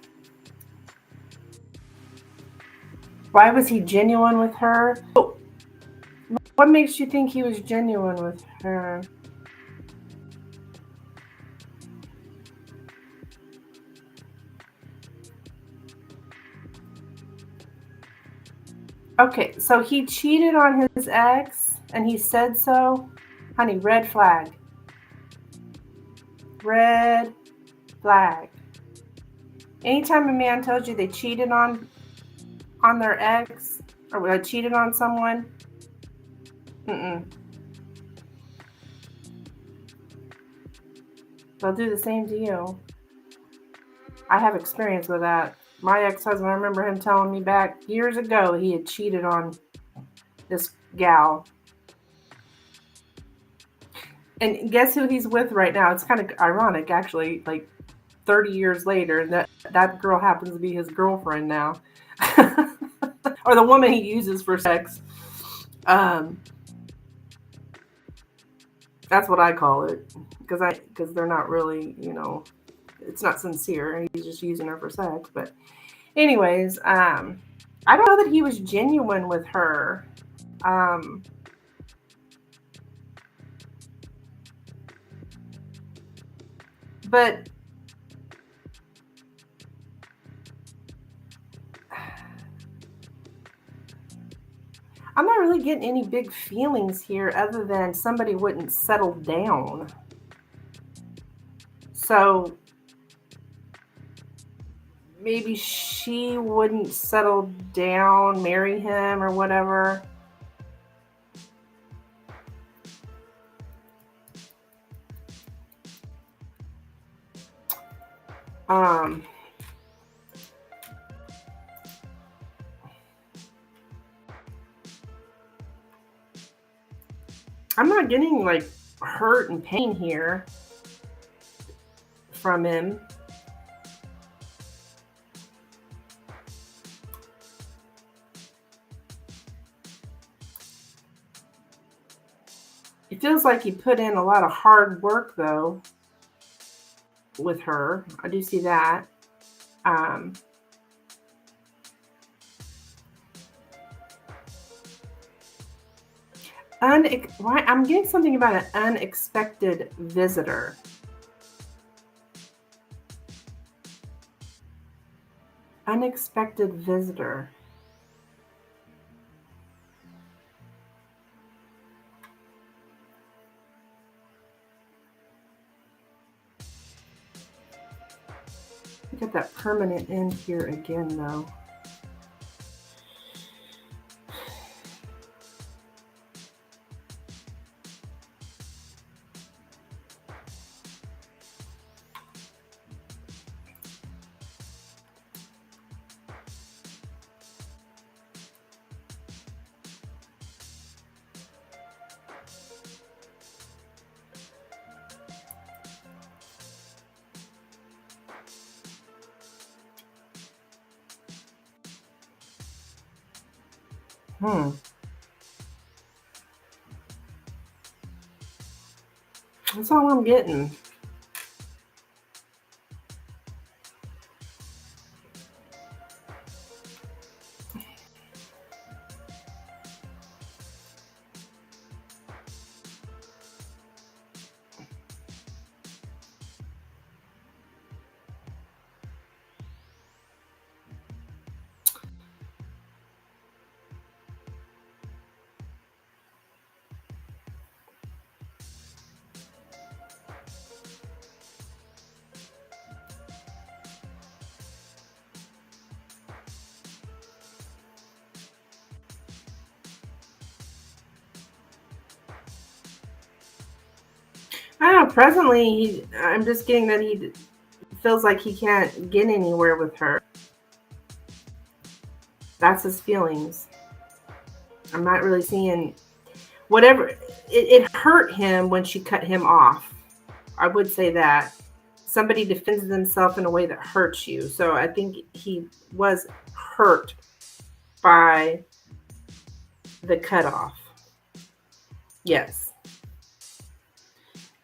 Why was he genuine with her? What makes you think he was genuine with her? Okay, so he cheated on his ex and he said so. Honey, red flag. Red flag. Anytime a man tells you they cheated on their ex or they cheated on someone, they'll do the same to you. I have experience with that. My ex-husband, I remember him telling me back years ago he had cheated on this gal. And guess who he's with right now? It's kind of ironic, actually, like 30 years later, and that girl happens to be his girlfriend now. Or the woman he uses for sex. That's what I call it. Because they're not really, it's not sincere. He's just using her for sex. But anyways, I don't know that he was genuine with her. But I'm not really getting any big feelings here other than somebody wouldn't settle down. So maybe she wouldn't settle down, marry him or whatever. I'm not getting like hurt and pain here from him. It feels like he put in a lot of hard work though with her. I do see that. I'm getting something about an unexpected visitor. Unexpected visitor. Get that permanent end here again though. That's all I'm getting. presently, I'm just getting that he feels like he can't get anywhere with her. That's his feelings. I'm not really seeing whatever. It hurt him when she cut him off. I would say that. Somebody defends themselves in a way that hurts you. So I think he was hurt by the cutoff. Yes.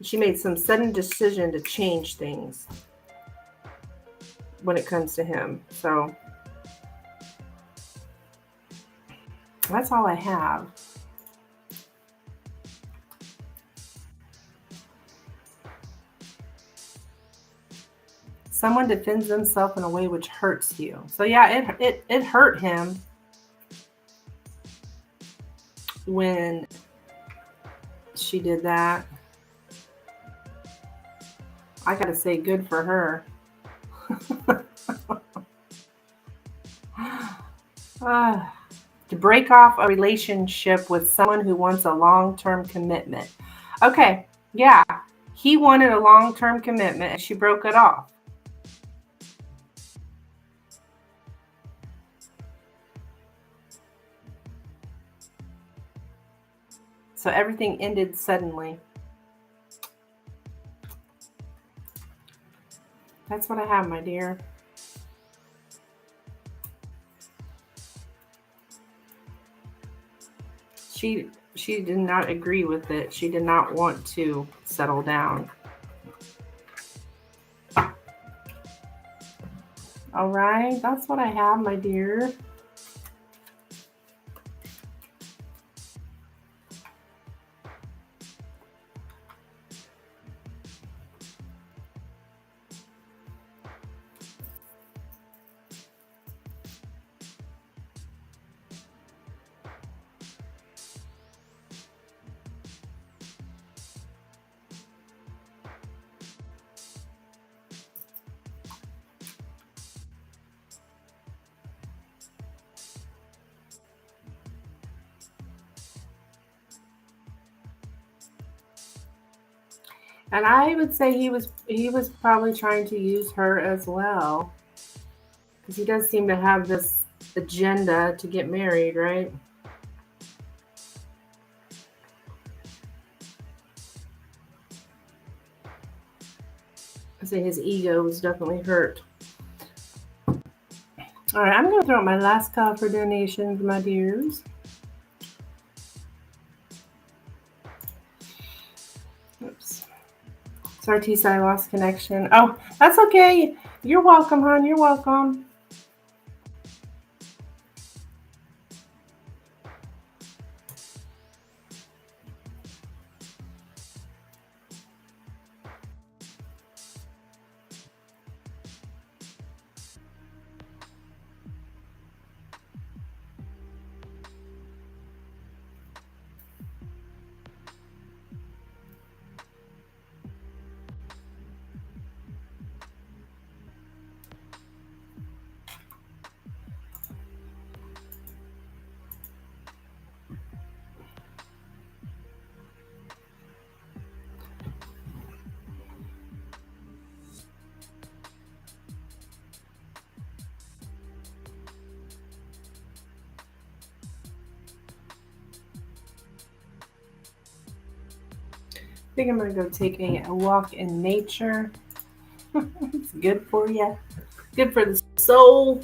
She made some sudden decision to change things when it comes to him. So that's all I have. Someone defends themselves in a way which hurts you. So yeah, it hurt him when she did that. I gotta say, good for her. To break off a relationship with someone who wants a long-term commitment. Okay, yeah, he wanted a long-term commitment and she broke it off. So everything ended suddenly. That's what I have, my dear. She did not agree with it. She did not want to settle down. All right, that's what I have, my dear. And I would say he was probably trying to use her as well. Because he does seem to have this agenda to get married, right? I say his ego was definitely hurt. All right, I'm going to throw out my last call for donations, my dears. Oops. Sorry, Tisa, I lost connection. Oh, that's okay. You're welcome, hon. You're welcome. I think I'm going to go take a walk in nature. It's good for you. Good for the soul.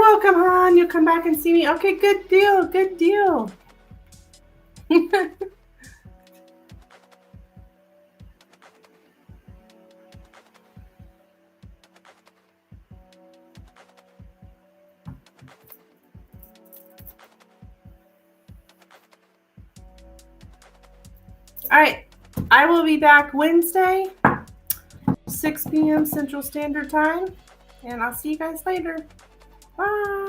welcome, hon. You'll come back and see me. Okay, good deal. Good deal. All right. I will be back Wednesday, 6 p.m. Central Standard Time. And I'll see you guys later. Bye.